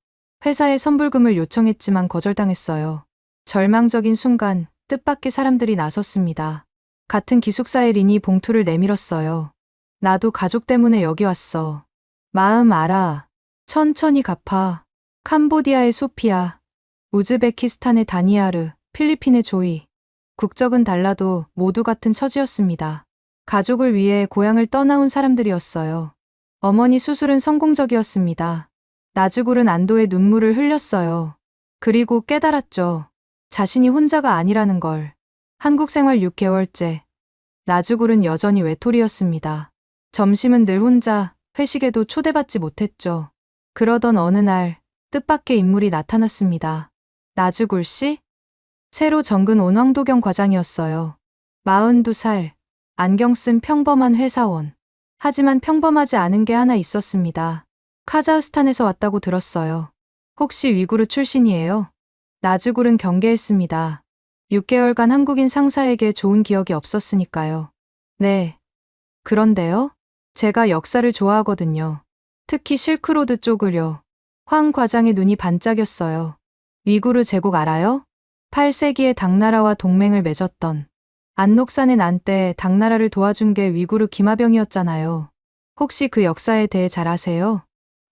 회사에 선불금을 요청했지만 거절당했어요. 절망적인 순간 뜻밖의 사람들이 나섰습니다. 같은 기숙사의 린이 봉투를 내밀었어요. 나도 가족 때문에 여기 왔어. 마음 알아. 천천히 갚아. 캄보디아의 소피아, 우즈베키스탄의 다니아르, 필리핀의 조이. 국적은 달라도 모두 같은 처지였습니다. 가족을 위해 고향을 떠나온 사람들이었어요. 어머니 수술은 성공적이었습니다. 나즈굴은 안도의 눈물을 흘렸어요. 그리고 깨달았죠. 자신이 혼자가 아니라는 걸. 한국 생활 6개월째. 나즈굴은 여전히 외톨이였습니다. 점심은 늘 혼자, 회식에도 초대받지 못했죠. 그러던 어느 날 뜻밖의 인물이 나타났습니다. 나즈굴 씨? 새로 정근 온 황도경 과장이었어요. 42살, 안경 쓴 평범한 회사원. 하지만 평범하지 않은 게 하나 있었습니다. 카자흐스탄에서 왔다고 들었어요. 혹시 위구르 출신이에요? 나즈굴은 경계했습니다. 6개월간 한국인 상사에게 좋은 기억이 없었으니까요. 네. 그런데요? 제가 역사를 좋아하거든요. 특히 실크로드 쪽을요. 황 과장의 눈이 반짝였어요. 위구르 제국 알아요? 8세기에 당나라와 동맹을 맺었던 안녹산의 난 때 당나라를 도와준 게 위구르 기마병이었잖아요. 혹시 그 역사에 대해 잘 아세요?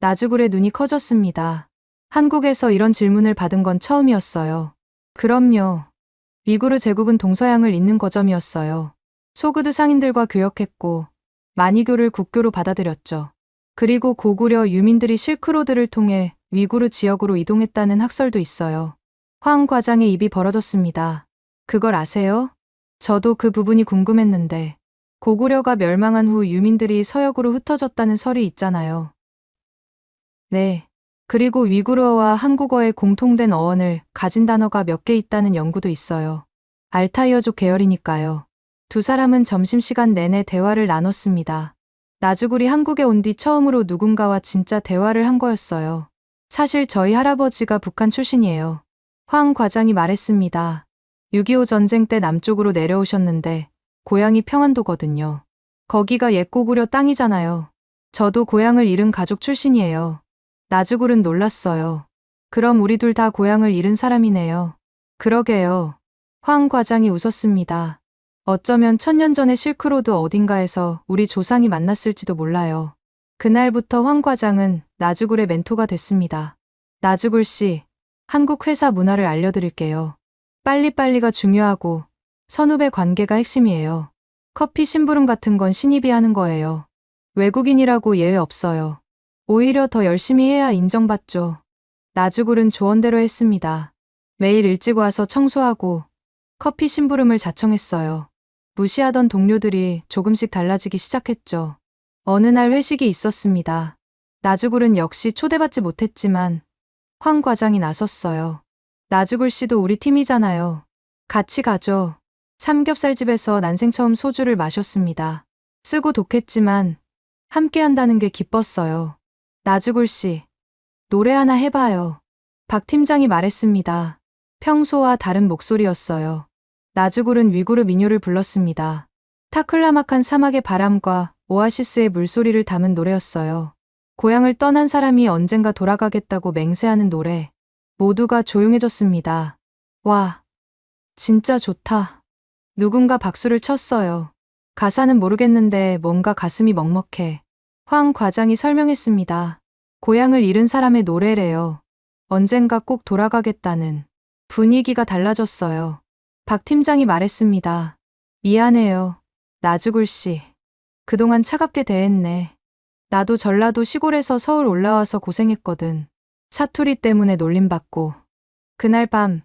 나즈굴의 눈이 커졌습니다. 한국에서 이런 질문을 받은 건 처음이었어요. 그럼요. 위구르 제국은 동서양을 잇는 거점이었어요. 소그드 상인들과 교역했고 만이교를 국교로 받아들였죠. 그리고 고구려 유민들이 실크로드를 통해 위구르 지역으로 이동했다는 학설도 있어요. 황 과장의 입이 벌어졌습니다. 그걸 아세요? 저도 그 부분이 궁금했는데 고구려가 멸망한 후 유민들이 서역으로 흩어졌다는 설이 있잖아요. 네. 그리고 위구르어와 한국어의 공통된 어원을 가진 단어가 몇 개 있다는 연구도 있어요. 알타이어족 계열이니까요. 두 사람은 점심시간 내내 대화를 나눴습니다. 나즈굴이 한국에 온 뒤 처음으로 누군가와 진짜 대화를 한 거였어요. 사실 저희 할아버지가 북한 출신이에요. 황 과장이 말했습니다. 6.25 전쟁 때 남쪽으로 내려오셨는데 고향이 평안도거든요. 거기가 옛 고구려 땅이잖아요. 저도 고향을 잃은 가족 출신이에요. 나즈굴은 놀랐어요. 그럼 우리 둘 다 고향을 잃은 사람이네요. 그러게요. 황 과장이 웃었습니다. 어쩌면 1000년 전에 실크로드 어딘가에서 우리 조상이 만났을지도 몰라요. 그날부터 황 과장은 나즈굴의 멘토가 됐습니다. 나즈굴 씨, 한국 회사 문화를 알려드릴게요. 빨리빨리가 중요하고 선후배 관계가 핵심이에요. 커피 심부름 같은 건 신입이 하는 거예요. 외국인이라고 예외 없어요. 오히려 더 열심히 해야 인정받죠. 나즈굴은 조언대로 했습니다. 매일 일찍 와서 청소하고 커피 심부름을 자청했어요. 무시하던 동료들이 조금씩 달라지기 시작했죠. 어느 날 회식이 있었습니다. 나즈굴은 역시 초대받지 못했지만 황 과장이 나섰어요. 나즈굴 씨도 우리 팀이잖아요. 같이 가죠. 삼겹살집에서 난생 처음 소주를 마셨습니다. 쓰고 독했지만 함께 한다는 게 기뻤어요. 나즈굴 씨, 노래 하나 해봐요. 박 팀장이 말했습니다. 평소와 다른 목소리였어요. 나즈굴은 위구르 민요를 불렀습니다. 타클라막한 사막의 바람과 오아시스의 물소리를 담은 노래였어요. 고향을 떠난 사람이 언젠가 돌아가겠다고 맹세하는 노래. 모두가 조용해졌습니다. 와, 진짜 좋다. 누군가 박수를 쳤어요. 가사는 모르겠는데 뭔가 가슴이 먹먹해. 황 과장이 설명했습니다. 고향을 잃은 사람의 노래래요. 언젠가 꼭 돌아가겠다는. 분위기가 달라졌어요. 박 팀장이 말했습니다. 미안해요. 나즈굴 씨. 그동안 차갑게 대했네. 나도 전라도 시골에서 서울 올라와서 고생했거든. 사투리 때문에 놀림받고. 그날 밤,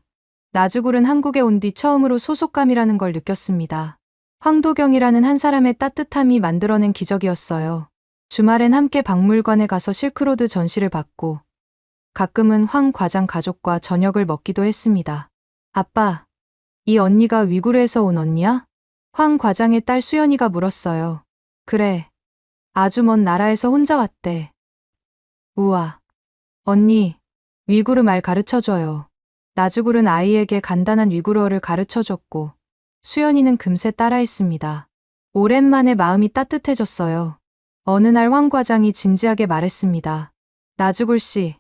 나즈굴은 한국에 온 뒤 처음으로 소속감이라는 걸 느꼈습니다. 황도경이라는 한 사람의 따뜻함이 만들어낸 기적이었어요. 주말엔 함께 박물관에 가서 실크로드 전시를 받고 가끔은 황 과장 가족과 저녁을 먹기도 했습니다. 아빠, 이 언니가 위구르에서 온 언니야? 황 과장의 딸 수연이가 물었어요. 그래. 아주 먼 나라에서 혼자 왔대. 우와. 언니, 위구르 말 가르쳐줘요. 나즈굴은 아이에게 간단한 위구르어를 가르쳐줬고 수연이는 금세 따라했습니다. 오랜만에 마음이 따뜻해졌어요. 어느 날 황 과장이 진지하게 말했습니다. 나즈굴 씨,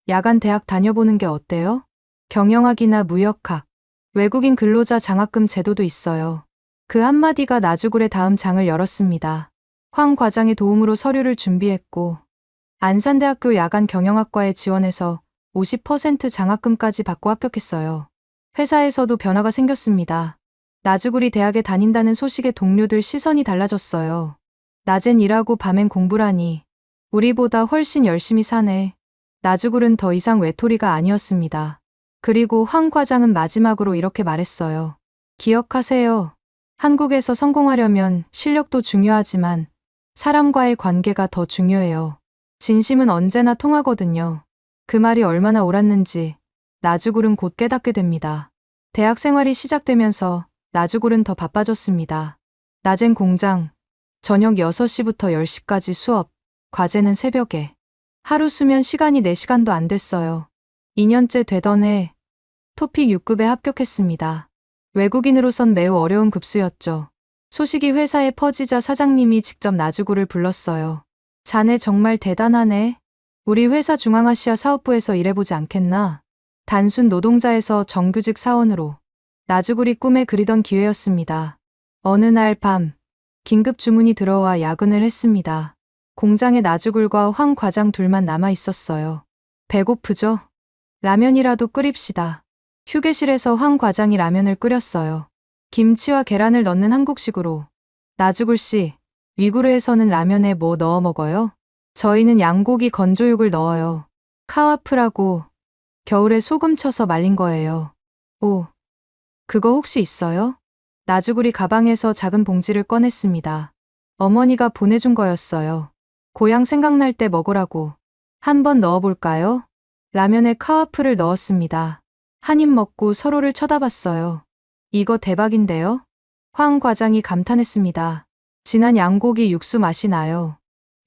야간 대학 다녀보는 게 어때요? 경영학이나 무역학, 외국인 근로자 장학금 제도도 있어요. 그 한마디가 나즈굴의 다음 장을 열었습니다. 황 과장의 도움으로 서류를 준비했고 안산대학교 야간 경영학과에 지원해서 50% 장학금까지 받고 합격했어요. 회사에서도 변화가 생겼습니다. 나즈굴이 대학에 다닌다는 소식에 동료들 시선이 달라졌어요. 낮엔 일하고 밤엔 공부라니 우리보다 훨씬 열심히 사네. 나주굴은 더 이상 외톨이가 아니었습니다. 그리고 황 과장은 마지막으로 이렇게 말했어요. 기억하세요. 한국에서 성공하려면 실력도 중요하지만 사람과의 관계가 더 중요해요. 진심은 언제나 통하거든요. 그 말이 얼마나 옳았는지 나주굴은 곧 깨닫게 됩니다. 대학 생활이 시작되면서 나주굴은 더 바빠졌습니다. 낮엔 공장, 저녁 6시부터 10시까지 수업, 과제는 새벽에. 하루 수면 시간이 4시간도 안 됐어요. 2년째 되던 해 토픽 6급에 합격했습니다. 외국인으로선 매우 어려운 급수였죠. 소식이 회사에 퍼지자 사장님이 직접 나주굴을 불렀어요. 자네 정말 대단하네. 우리 회사 중앙아시아 사업부에서 일해보지 않겠나? 단순 노동자에서 정규직 사원으로. 나주굴이 꿈에 그리던 기회였습니다. 어느 날 밤 긴급 주문이 들어와 야근을 했습니다. 공장에 나주굴과 황 과장 둘만 남아 있었어요. 배고프죠? 라면이라도 끓입시다. 휴게실에서 황 과장이 라면을 끓였어요. 김치와 계란을 넣는 한국식으로. 나주굴 씨, 위구르에서는 라면에 뭐 넣어 먹어요? 저희는 양고기 건조육을 넣어요. 카와프라고 겨울에 소금 쳐서 말린 거예요. 오, 그거 혹시 있어요? 나주굴이 가방에서 작은 봉지를 꺼냈습니다. 어머니가 보내준 거였어요. 고향 생각날 때 먹으라고. 한번 넣어볼까요? 라면에 카와프를 넣었습니다. 한 입 먹고 서로를 쳐다봤어요. 이거 대박인데요? 황 과장이 감탄했습니다. 진한 양고기 육수 맛이 나요.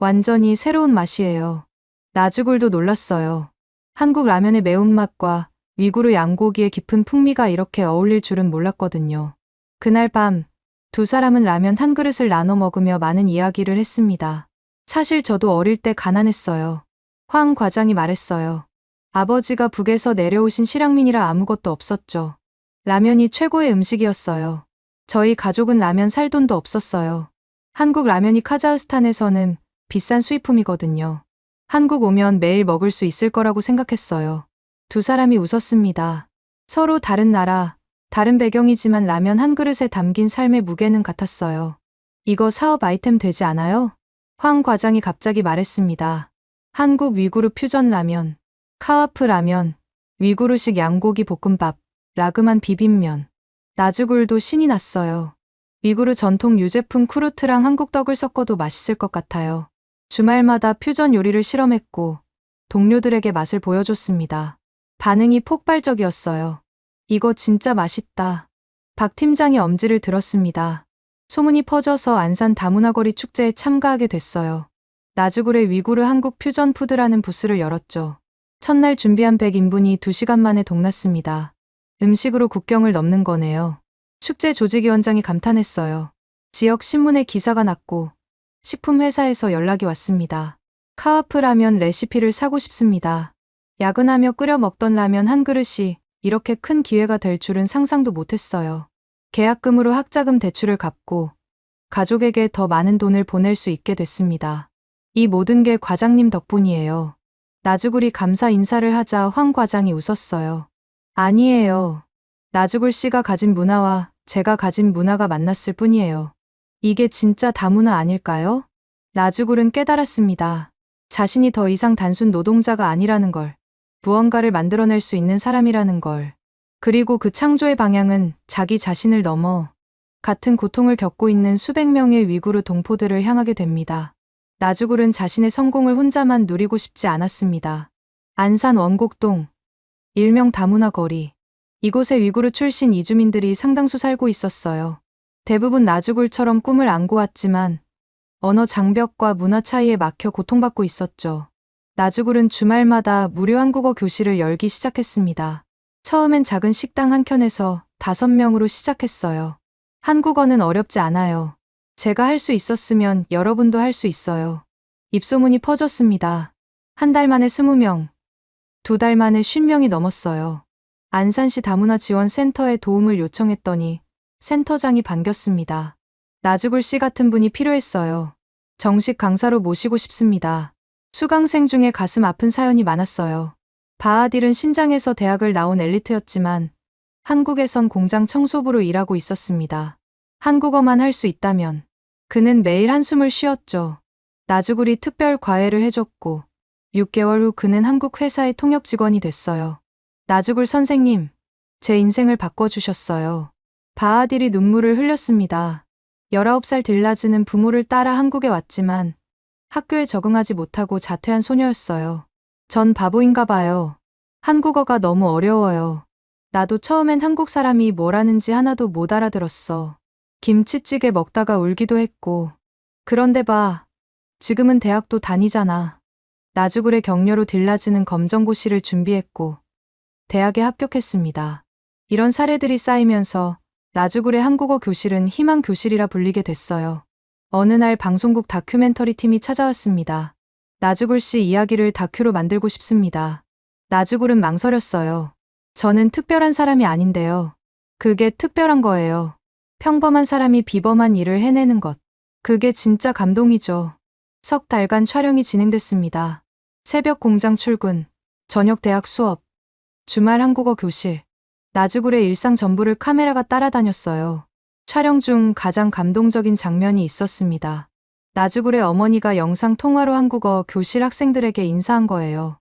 완전히 새로운 맛이에요. 나주굴도 놀랐어요. 한국 라면의 매운맛과 위구르 양고기의 깊은 풍미가 이렇게 어울릴 줄은 몰랐거든요. 그날 밤 두 사람은 라면 한 그릇을 나눠 먹으며 많은 이야기를 했습니다. 사실 저도 어릴 때 가난했어요. 황 과장이 말했어요. 아버지가 북에서 내려오신 실향민이라 아무것도 없었죠. 라면이 최고의 음식이었어요. 저희 가족은 라면 살 돈도 없었어요. 한국 라면이 카자흐스탄에서는 비싼 수입품이거든요. 한국 오면 매일 먹을 수 있을 거라고 생각했어요. 두 사람이 웃었습니다. 서로 다른 나라, 다른 배경이지만 라면 한 그릇에 담긴 삶의 무게는 같았어요. 이거 사업 아이템 되지 않아요? 황 과장이 갑자기 말했습니다. 한국 위구르 퓨전 라면, 카와프 라면, 위구르식 양고기 볶음밥, 라그만 비빔면. 나주굴도 신이 났어요. 위구르 전통 유제품 쿠르트랑 한국 떡을 섞어도 맛있을 것 같아요. 주말마다 퓨전 요리를 실험했고 동료들에게 맛을 보여줬습니다. 반응이 폭발적이었어요. 이거 진짜 맛있다. 박 팀장이 엄지를 들었습니다. 소문이 퍼져서 안산 다문화거리 축제에 참가하게 됐어요. 나주굴의 위구르 한국 퓨전 푸드라는 부스를 열었죠. 첫날 준비한 100인분이 2시간 만에 동났습니다. 음식으로 국경을 넘는 거네요. 축제 조직위원장이 감탄했어요. 지역 신문에 기사가 났고 식품회사에서 연락이 왔습니다. 카와프 라면 레시피를 사고 싶습니다. 야근하며 끓여 먹던 라면 한 그릇이 이렇게 큰 기회가 될 줄은 상상도 못했어요. 계약금으로 학자금 대출을 갚고 가족에게 더 많은 돈을 보낼 수 있게 됐습니다. 이 모든 게 과장님 덕분이에요. 나주굴이 감사 인사를 하자 황 과장이 웃었어요. 아니에요. 나주굴 씨가 가진 문화와 제가 가진 문화가 만났을 뿐이에요. 이게 진짜 다문화 아닐까요? 나주굴은 깨달았습니다. 자신이 더 이상 단순 노동자가 아니라는 걸, 무언가를 만들어낼 수 있는 사람이라는 걸. 그리고 그 창조의 방향은 자기 자신을 넘어 같은 고통을 겪고 있는 수백 명의 위구르 동포들을 향하게 됩니다. 나주굴은 자신의 성공을 혼자만 누리고 싶지 않았습니다. 안산 원곡동, 일명 다문화 거리. 이곳에 위구르 출신 이주민들이 상당수 살고 있었어요. 대부분 나주굴처럼 꿈을 안고 왔지만 언어 장벽과 문화 차이에 막혀 고통받고 있었죠. 나주굴은 주말마다 무료 한국어 교실을 열기 시작했습니다. 처음엔 작은 식당 한 켠에서 5명으로 시작했어요. 한국어는 어렵지 않아요. 제가 할 수 있었으면 여러분도 할 수 있어요. 입소문이 퍼졌습니다. 한 달 만에 20명, 2달 만에 50명이 넘었어요. 안산시 다문화 지원센터에 도움을 요청했더니 센터장이 반겼습니다. 나주굴 씨 같은 분이 필요했어요. 정식 강사로 모시고 싶습니다. 수강생 중에 가슴 아픈 사연이 많았어요. 바하딜은 신장에서 대학을 나온 엘리트였지만 한국에선 공장 청소부로 일하고 있었습니다. 한국어만 할 수 있다면 그는 매일 한숨을 쉬었죠. 나주굴이 특별 과외를 해줬고 6개월 후 그는 한국 회사의 통역 직원이 됐어요. 나주굴 선생님, 제 인생을 바꿔주셨어요. 바하딜이 눈물을 흘렸습니다. 19살 딜라즈는 부모를 따라 한국에 왔지만 학교에 적응하지 못하고 자퇴한 소녀였어요. 전 바보인가 봐요. 한국어가 너무 어려워요. 나도 처음엔 한국 사람이 뭘 하는지 하나도 못 알아들었어. 김치찌개 먹다가 울기도 했고. 그런데 봐. 지금은 대학도 다니잖아. 나주굴의 격려로 딜라즈는 검정고시를 준비했고 대학에 합격했습니다. 이런 사례들이 쌓이면서 나주굴의 한국어 교실은 희망 교실이라 불리게 됐어요. 어느 날 방송국 다큐멘터리 팀이 찾아왔습니다. 나주굴 씨 이야기를 다큐로 만들고 싶습니다. 나주굴은 망설였어요. 저는 특별한 사람이 아닌데요. 그게 특별한 거예요. 평범한 사람이 비범한 일을 해내는 것. 그게 진짜 감동이죠. 석 달간 촬영이 진행됐습니다. 새벽 공장 출근, 저녁 대학 수업, 주말 한국어 교실. 나주굴의 일상 전부를 카메라가 따라다녔어요. 촬영 중 가장 감동적인 장면이 있었습니다. 나주굴의 어머니가 영상 통화로 한국어 교실 학생들에게 인사한 거예요.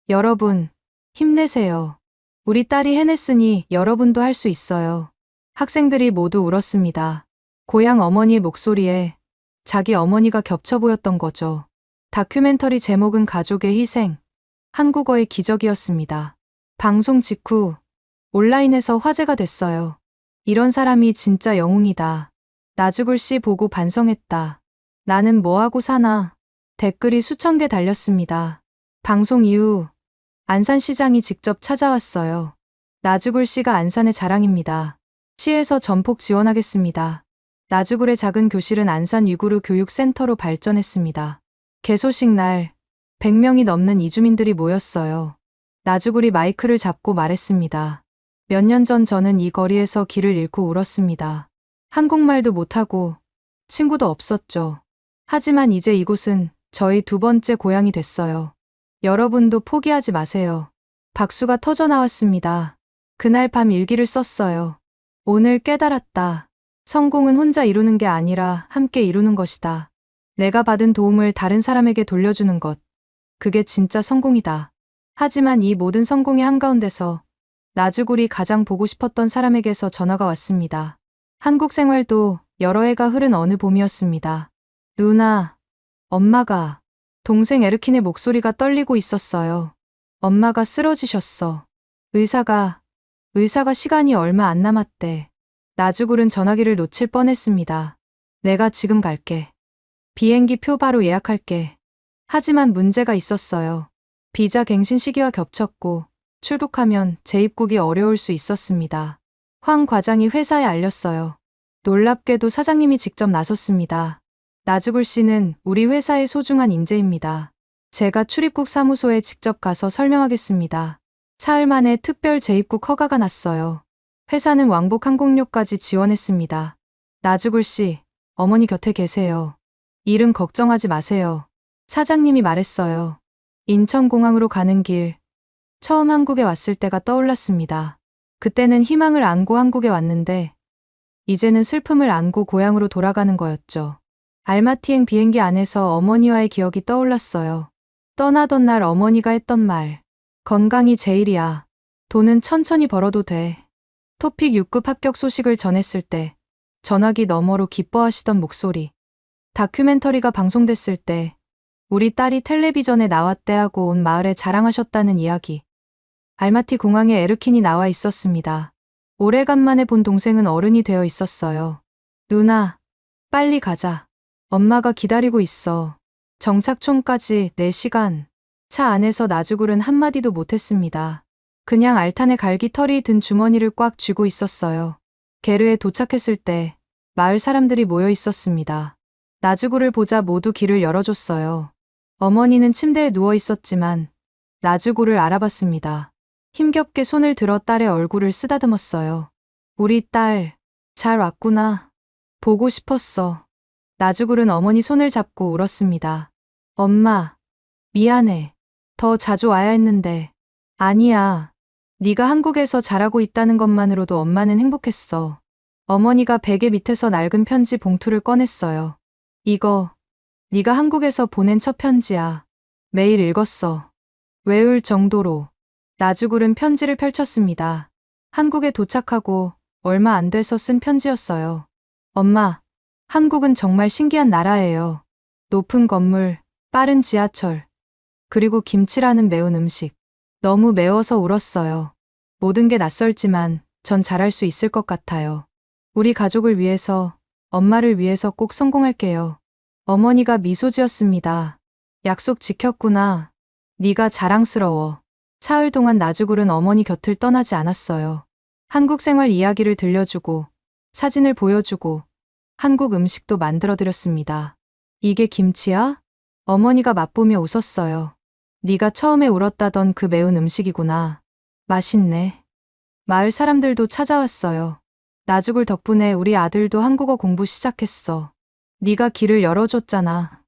여러분, 힘내세요. 우리 딸이 해냈으니 여러분도 할 수 있어요. 학생들이 모두 울었습니다. 고향 어머니의 목소리에 자기 어머니가 겹쳐 보였던 거죠. 다큐멘터리 제목은 가족의 희생, 한국어의 기적이었습니다. 방송 직후 온라인에서 화제가 됐어요. 이런 사람이 진짜 영웅이다. 나주굴 씨 보고 반성했다. 나는 뭐하고 사나. 댓글이 수천 개 달렸습니다. 방송 이후 안산시장이 직접 찾아왔어요. 나주굴 씨가 안산의 자랑입니다. 시에서 전폭 지원하겠습니다. 나주굴의 작은 교실은 안산 위구르 교육센터로 발전했습니다. 개소식 날 100명이 넘는 이주민들이 모였어요. 나주굴이 마이크를 잡고 말했습니다. 몇 년 전 저는 이 거리에서 길을 잃고 울었습니다. 한국말도 못하고 친구도 없었죠. 하지만 이제 이곳은 저희 두 번째 고향이 됐어요. 여러분도 포기하지 마세요. 박수가 터져 나왔습니다. 그날 밤 일기를 썼어요. 오늘 깨달았다. 성공은 혼자 이루는 게 아니라 함께 이루는 것이다. 내가 받은 도움을 다른 사람에게 돌려주는 것. 그게 진짜 성공이다. 하지만 이 모든 성공의 한가운데서 나주굴이 가장 보고 싶었던 사람에게서 전화가 왔습니다. 한국 생활도 여러 해가 흐른 어느 봄이었습니다. 누나, 엄마가, 동생 에르킨의 목소리가 떨리고 있었어요. 엄마가 쓰러지셨어. 의사가 시간이 얼마 안 남았대. 나주굴은 전화기를 놓칠 뻔했습니다. 내가 지금 갈게. 비행기 표 바로 예약할게. 하지만 문제가 있었어요. 비자 갱신 시기와 겹쳤고 출국하면 재입국이 어려울 수 있었습니다. 황 과장이 회사에 알렸어요. 놀랍게도 사장님이 직접 나섰습니다. 나주굴 씨는 우리 회사의 소중한 인재입니다. 제가 출입국 사무소에 직접 가서 설명하겠습니다. 사흘 만에 특별 재입국 허가가 났어요. 회사는 왕복 항공료까지 지원했습니다. 나주굴 씨, 어머니 곁에 계세요. 일은 걱정하지 마세요. 사장님이 말했어요. 인천공항으로 가는 길, 처음 한국에 왔을 때가 떠올랐습니다. 그때는 희망을 안고 한국에 왔는데 이제는 슬픔을 안고 고향으로 돌아가는 거였죠. 알마티행 비행기 안에서 어머니와의 기억이 떠올랐어요. 떠나던 날 어머니가 했던 말. 건강이 제일이야. 돈은 천천히 벌어도 돼. 토픽 6급 합격 소식을 전했을 때 전화기 너머로 기뻐하시던 목소리. 다큐멘터리가 방송됐을 때 우리 딸이 텔레비전에 나왔대 하고 온 마을에 자랑하셨다는 이야기. 알마티 공항에 에르킨이 나와 있었습니다. 오래간만에 본 동생은 어른이 되어 있었어요. 누나, 빨리 가자. 엄마가 기다리고 있어. 정착촌까지 4시간. 차 안에서 나주굴은 한마디도 못했습니다. 그냥 알탄에 갈기털이 든 주머니를 꽉 쥐고 있었어요. 게르에 도착했을 때 마을 사람들이 모여 있었습니다. 나주굴을 보자 모두 길을 열어줬어요. 어머니는 침대에 누워 있었지만 나주굴을 알아봤습니다. 힘겹게 손을 들어 딸의 얼굴을 쓰다듬었어요. 우리 딸, 잘 왔구나. 보고 싶었어. 나주굴은 어머니 손을 잡고 울었습니다. 엄마, 미안해. 더 자주 와야 했는데. 아니야. 네가 한국에서 잘하고 있다는 것만으로도 엄마는 행복했어. 어머니가 베개 밑에서 낡은 편지 봉투를 꺼냈어요. 이거 네가 한국에서 보낸 첫 편지야. 매일 읽었어. 외울 정도로. 나주굴은 편지를 펼쳤습니다. 한국에 도착하고 얼마 안 돼서 쓴 편지였어요. 엄마, 한국은 정말 신기한 나라예요. 높은 건물, 빠른 지하철, 그리고 김치라는 매운 음식. 너무 매워서 울었어요. 모든 게 낯설지만 전 잘할 수 있을 것 같아요. 우리 가족을 위해서, 엄마를 위해서 꼭 성공할게요. 어머니가 미소 지었습니다. 약속 지켰구나. 네가 자랑스러워. 사흘 동안 나주굴은 어머니 곁을 떠나지 않았어요. 한국 생활 이야기를 들려주고, 사진을 보여주고, 한국 음식도 만들어드렸습니다. 이게 김치야? 어머니가 맛보며 웃었어요. 네가 처음에 울었다던 그 매운 음식이구나. 맛있네. 마을 사람들도 찾아왔어요. 나주굴 덕분에 우리 아들도 한국어 공부 시작했어. 네가 길을 열어줬잖아.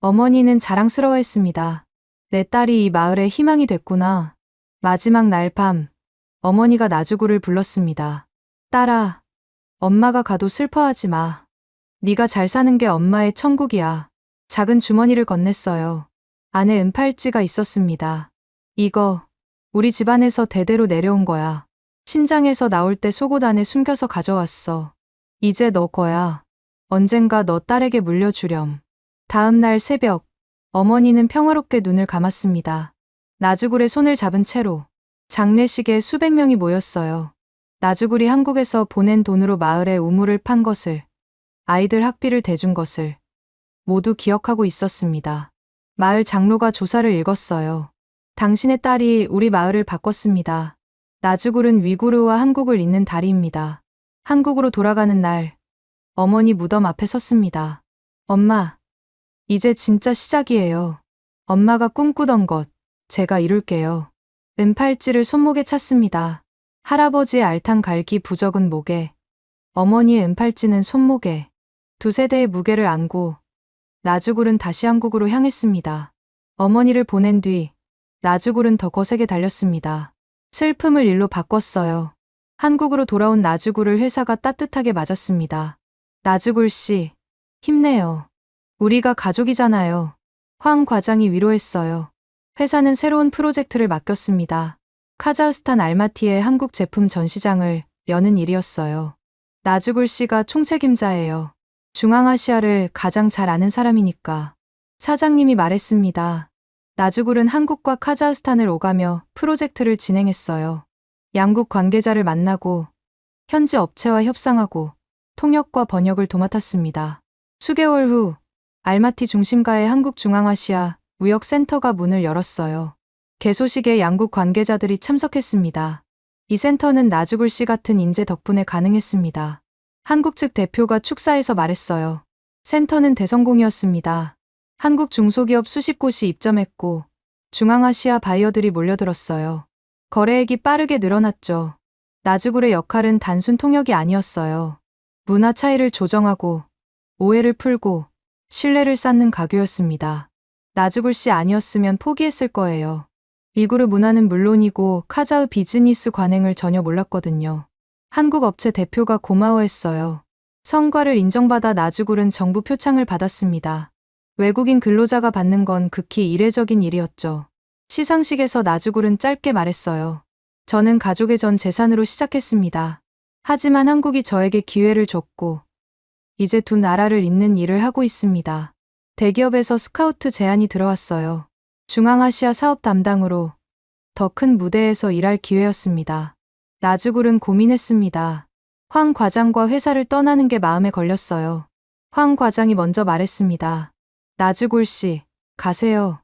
어머니는 자랑스러워했습니다. 내 딸이 이 마을의 희망이 됐구나. 마지막 날 밤, 어머니가 나주굴을 불렀습니다. 딸아, 엄마가 가도 슬퍼하지 마. 네가 잘 사는 게 엄마의 천국이야. 작은 주머니를 건넸어요. 안에 은팔찌가 있었습니다. 이거, 우리 집안에서 대대로 내려온 거야. 신장에서 나올 때 속옷 안에 숨겨서 가져왔어. 이제 너 거야. 언젠가 너 딸에게 물려주렴. 다음 날 새벽, 어머니는 평화롭게 눈을 감았습니다. 나주굴의 손을 잡은 채로 장례식에 수백 명이 모였어요. 나주굴이 한국에서 보낸 돈으로 마을에 우물을 판 것을, 아이들 학비를 대준 것을 모두 기억하고 있었습니다. 마을 장로가 조사를 읽었어요. 당신의 딸이 우리 마을을 바꿨습니다. 나주굴은 위구르와 한국을 잇는 다리입니다. 한국으로 돌아가는 날, 어머니 무덤 앞에 섰습니다. 엄마, 이제 진짜 시작이에요. 엄마가 꿈꾸던 것, 제가 이룰게요. 은팔찌를 손목에 찼습니다. 할아버지의 알탕 갈기 부적은 목에, 어머니의 은팔찌는 손목에, 두 세대의 무게를 안고 나주굴은 다시 한국으로 향했습니다. 어머니를 보낸 뒤 나주굴은 더 거세게 달렸습니다. 슬픔을 일로 바꿨어요. 한국으로 돌아온 나주굴을 회사가 따뜻하게 맞았습니다. 나주굴 씨, 힘내요. 우리가 가족이잖아요. 황 과장이 위로했어요. 회사는 새로운 프로젝트를 맡겼습니다. 카자흐스탄 알마티의 한국 제품 전시장을 여는 일이었어요. 나주굴 씨가 총책임자예요. 중앙아시아를 가장 잘 아는 사람이니까. 사장님이 말했습니다. 나주굴은 한국과 카자흐스탄을 오가며 프로젝트를 진행했어요. 양국 관계자를 만나고 현지 업체와 협상하고 통역과 번역을 도맡았습니다. 수개월 후 알마티 중심가의 한국중앙아시아 무역센터가 문을 열었어요. 개소식에 양국 관계자들이 참석했습니다. 이 센터는 나주굴 씨 같은 인재 덕분에 가능했습니다. 한국 측 대표가 축사에서 말했어요. 센터는 대성공이었습니다. 한국 중소기업 수십 곳이 입점했고 중앙아시아 바이어들이 몰려들었어요. 거래액이 빠르게 늘어났죠. 나주굴의 역할은 단순 통역이 아니었어요. 문화 차이를 조정하고 오해를 풀고 신뢰를 쌓는 가교였습니다. 나주굴 씨 아니었으면 포기했을 거예요. 위구르 문화는 물론이고 카자흐 비즈니스 관행을 전혀 몰랐거든요. 한국 업체 대표가 고마워했어요. 성과를 인정받아 나주굴은 정부 표창을 받았습니다. 외국인 근로자가 받는 건 극히 이례적인 일이었죠. 시상식에서 나주굴은 짧게 말했어요. 저는 가족의 전 재산으로 시작했습니다. 하지만 한국이 저에게 기회를 줬고 이제 두 나라를 잇는 일을 하고 있습니다. 대기업에서 스카우트 제안이 들어왔어요. 중앙아시아 사업 담당으로 더 큰 무대에서 일할 기회였습니다. 나주굴은 고민했습니다. 황 과장과 회사를 떠나는 게 마음에 걸렸어요. 황 과장이 먼저 말했습니다. 나주굴 씨, 가세요.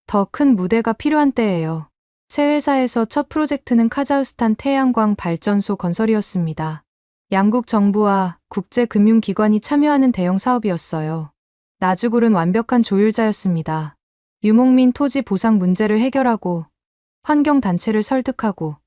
더 큰 무대가 필요한 때예요. 새 회사에서 첫 프로젝트는 카자흐스탄 태양광 발전소 건설이었습니다. 양국 정부와 국제금융기관이 참여하는 대형 사업이었어요. 나주굴은 완벽한 조율자였습니다. 유목민 토지 보상 문제를 해결하고 환경단체를 설득하고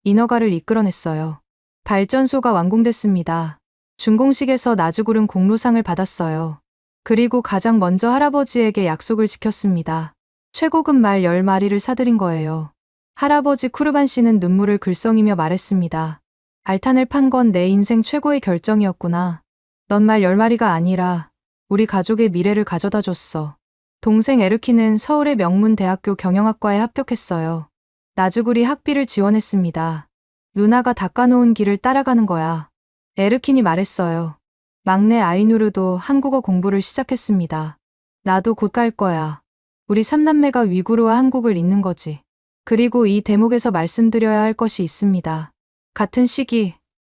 인허가를 이끌어냈어요. 발전소가 완공됐습니다. 준공식에서 나주굴은 공로상을 받았어요. 그리고 가장 먼저 할아버지에게 약속을 지켰습니다. 최고급 말 10마리를 사들인 거예요. 할아버지 쿠르반 씨는 눈물을 글썽이며 말했습니다. 알탄을 판 건 내 인생 최고의 결정이었구나. 넌 말 10마리가 아니라 우리 가족의 미래를 가져다 줬어. 동생 에르키는 서울의 명문 대학교 경영학과에 합격했어요. 나즈굴이 학비를 지원했습니다. 누나가 닦아놓은 길을 따라가는 거야. 에르킨이 말했어요. 막내 아이누르도 한국어 공부를 시작했습니다. 나도 곧 갈 거야. 우리 삼남매가 위구르와 한국을 잇는 거지. 그리고 이 대목에서 말씀드려야 할 것이 있습니다. 같은 시기,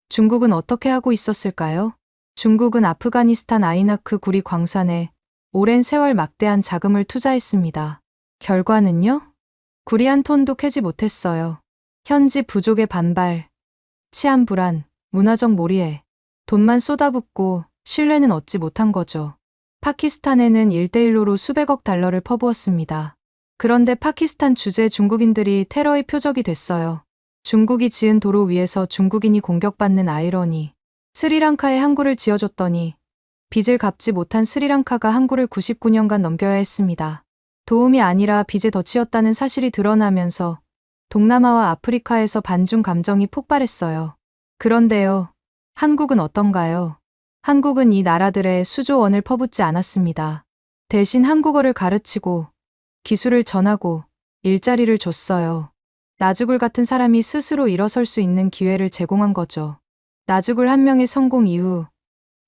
중국은 어떻게 하고 있었을까요? 중국은 아프가니스탄 아이나크 구리 광산에 오랜 세월 막대한 자금을 투자했습니다. 결과는요? 구리 한 톤도 캐지 못했어요. 현지 부족의 반발, 치안 불안, 문화적 몰이에 돈만 쏟아붓고 신뢰는 얻지 못한 거죠. 파키스탄에는 1대1로 수백억 달러를 퍼부었습니다. 그런데 파키스탄 주재 중국인들이 테러의 표적이 됐어요. 중국이 지은 도로 위에서 중국인이 공격받는 아이러니. 스리랑카에 항구를 지어줬더니 빚을 갚지 못한 스리랑카가 항구를 99년간 넘겨야 했습니다. 도움이 아니라 빚에 덧치였다는 사실이 드러나면서 동남아와 아프리카에서 반중 감정이 폭발했어요. 그런데요, 한국은 어떤가요? 한국은 이 나라들의 수조 원을 퍼붓지 않았습니다. 대신 한국어를 가르치고 기술을 전하고 일자리를 줬어요. 나즈굴 같은 사람이 스스로 일어설 수 있는 기회를 제공한 거죠. 나즈굴 한 명의 성공 이후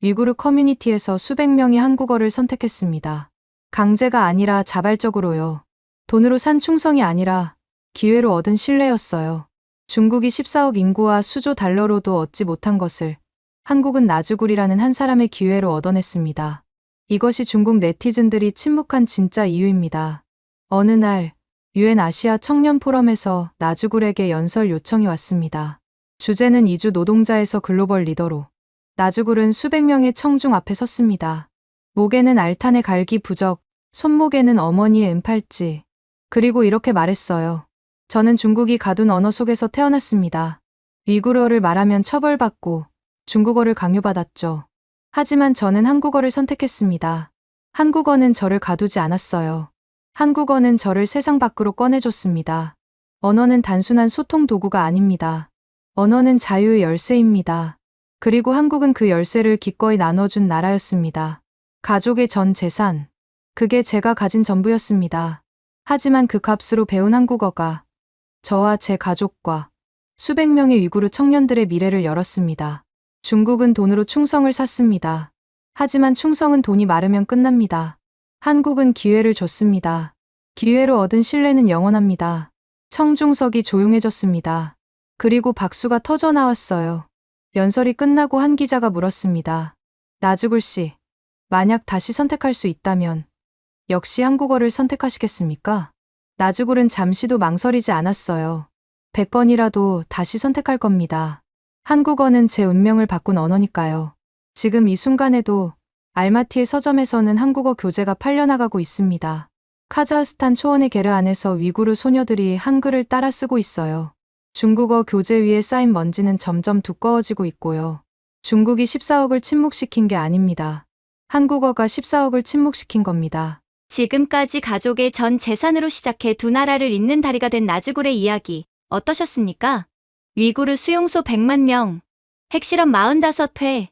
위구르 커뮤니티에서 수백 명이 한국어를 선택했습니다. 강제가 아니라 자발적으로요. 돈으로 산 충성이 아니라 기회로 얻은 신뢰였어요. 중국이 14억 인구와 수조 달러로도 얻지 못한 것을 한국은 나즈굴이라는 한 사람의 기회로 얻어냈습니다. 이것이 중국 네티즌들이 침묵한 진짜 이유입니다. 어느 날 UN 아시아 청년 포럼에서 나즈굴에게 연설 요청이 왔습니다. 주제는 이주 노동자에서 글로벌 리더로. 나즈굴은 수백 명의 청중 앞에 섰습니다. 목에는 알탄의 갈기 부적, 손목에는 어머니의 은팔찌. 그리고 이렇게 말했어요. 저는 중국이 가둔 언어 속에서 태어났습니다. 위구르어를 말하면 처벌받고 중국어를 강요받았죠. 하지만 저는 한국어를 선택했습니다. 한국어는 저를 가두지 않았어요. 한국어는 저를 세상 밖으로 꺼내줬습니다. 언어는 단순한 소통 도구가 아닙니다. 언어는 자유의 열쇠입니다. 그리고 한국은 그 열쇠를 기꺼이 나눠준 나라였습니다. 가족의 전 재산. 그게 제가 가진 전부였습니다. 하지만 그 값으로 배운 한국어가 저와 제 가족과 수백 명의 위구르 청년들의 미래를 열었습니다. 중국은 돈으로 충성을 샀습니다. 하지만 충성은 돈이 마르면 끝납니다. 한국은 기회를 줬습니다. 기회로 얻은 신뢰는 영원합니다. 청중석이 조용해졌습니다. 그리고 박수가 터져 나왔어요. 연설이 끝나고 한 기자가 물었습니다. 나즈굴 씨, 만약 다시 선택할 수 있다면 역시 한국어를 선택하시겠습니까? 나즈굴은 잠시도 망설이지 않았어요. 100번이라도 다시 선택할 겁니다. 한국어는 제 운명을 바꾼 언어니까요. 지금 이 순간에도 알마티의 서점에서는 한국어 교재가 팔려나가고 있습니다. 카자흐스탄 초원의 게르 안에서 위구르 소녀들이 한글을 따라 쓰고 있어요. 중국어 교재 위에 쌓인 먼지는 점점 두꺼워지고 있고요. 중국이 14억을 침묵시킨 게 아닙니다. 한국어가 14억을 침묵시킨 겁니다.
지금까지 가족의 전 재산으로 시작해 두 나라를 잇는 다리가 된 나즈굴의 이야기 어떠셨습니까? 위구르 수용소 100만 명, 핵실험 45회,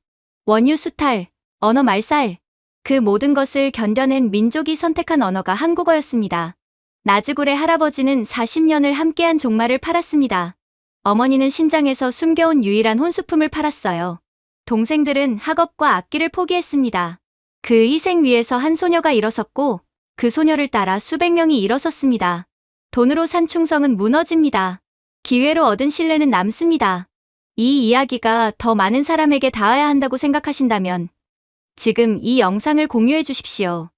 원유 수탈, 언어 말살, 그 모든 것을 견뎌낸 민족이 선택한 언어가 한국어였습니다. 나즈굴의 할아버지는 40년을 함께한 종말을 팔았습니다. 어머니는 신장에서 숨겨온 유일한 혼수품을 팔았어요. 동생들은 학업과 악기를 포기했습니다. 그 희생 위에서 한 소녀가 일어섰고 그 소녀를 따라 수백 명이 일어섰습니다. 돈으로 산 충성은 무너집니다. 기회로 얻은 신뢰는 남습니다. 이 이야기가 더 많은 사람에게 닿아야 한다고 생각하신다면 지금 이 영상을 공유해 주십시오.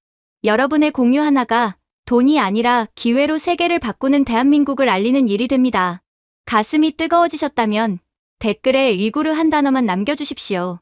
여러분의 공유 하나가 돈이 아니라 기회로 세계를 바꾸는 대한민국을 알리는 일이 됩니다. 가슴이 뜨거워지셨다면 댓글에 위구르 한 단어만 남겨주십시오.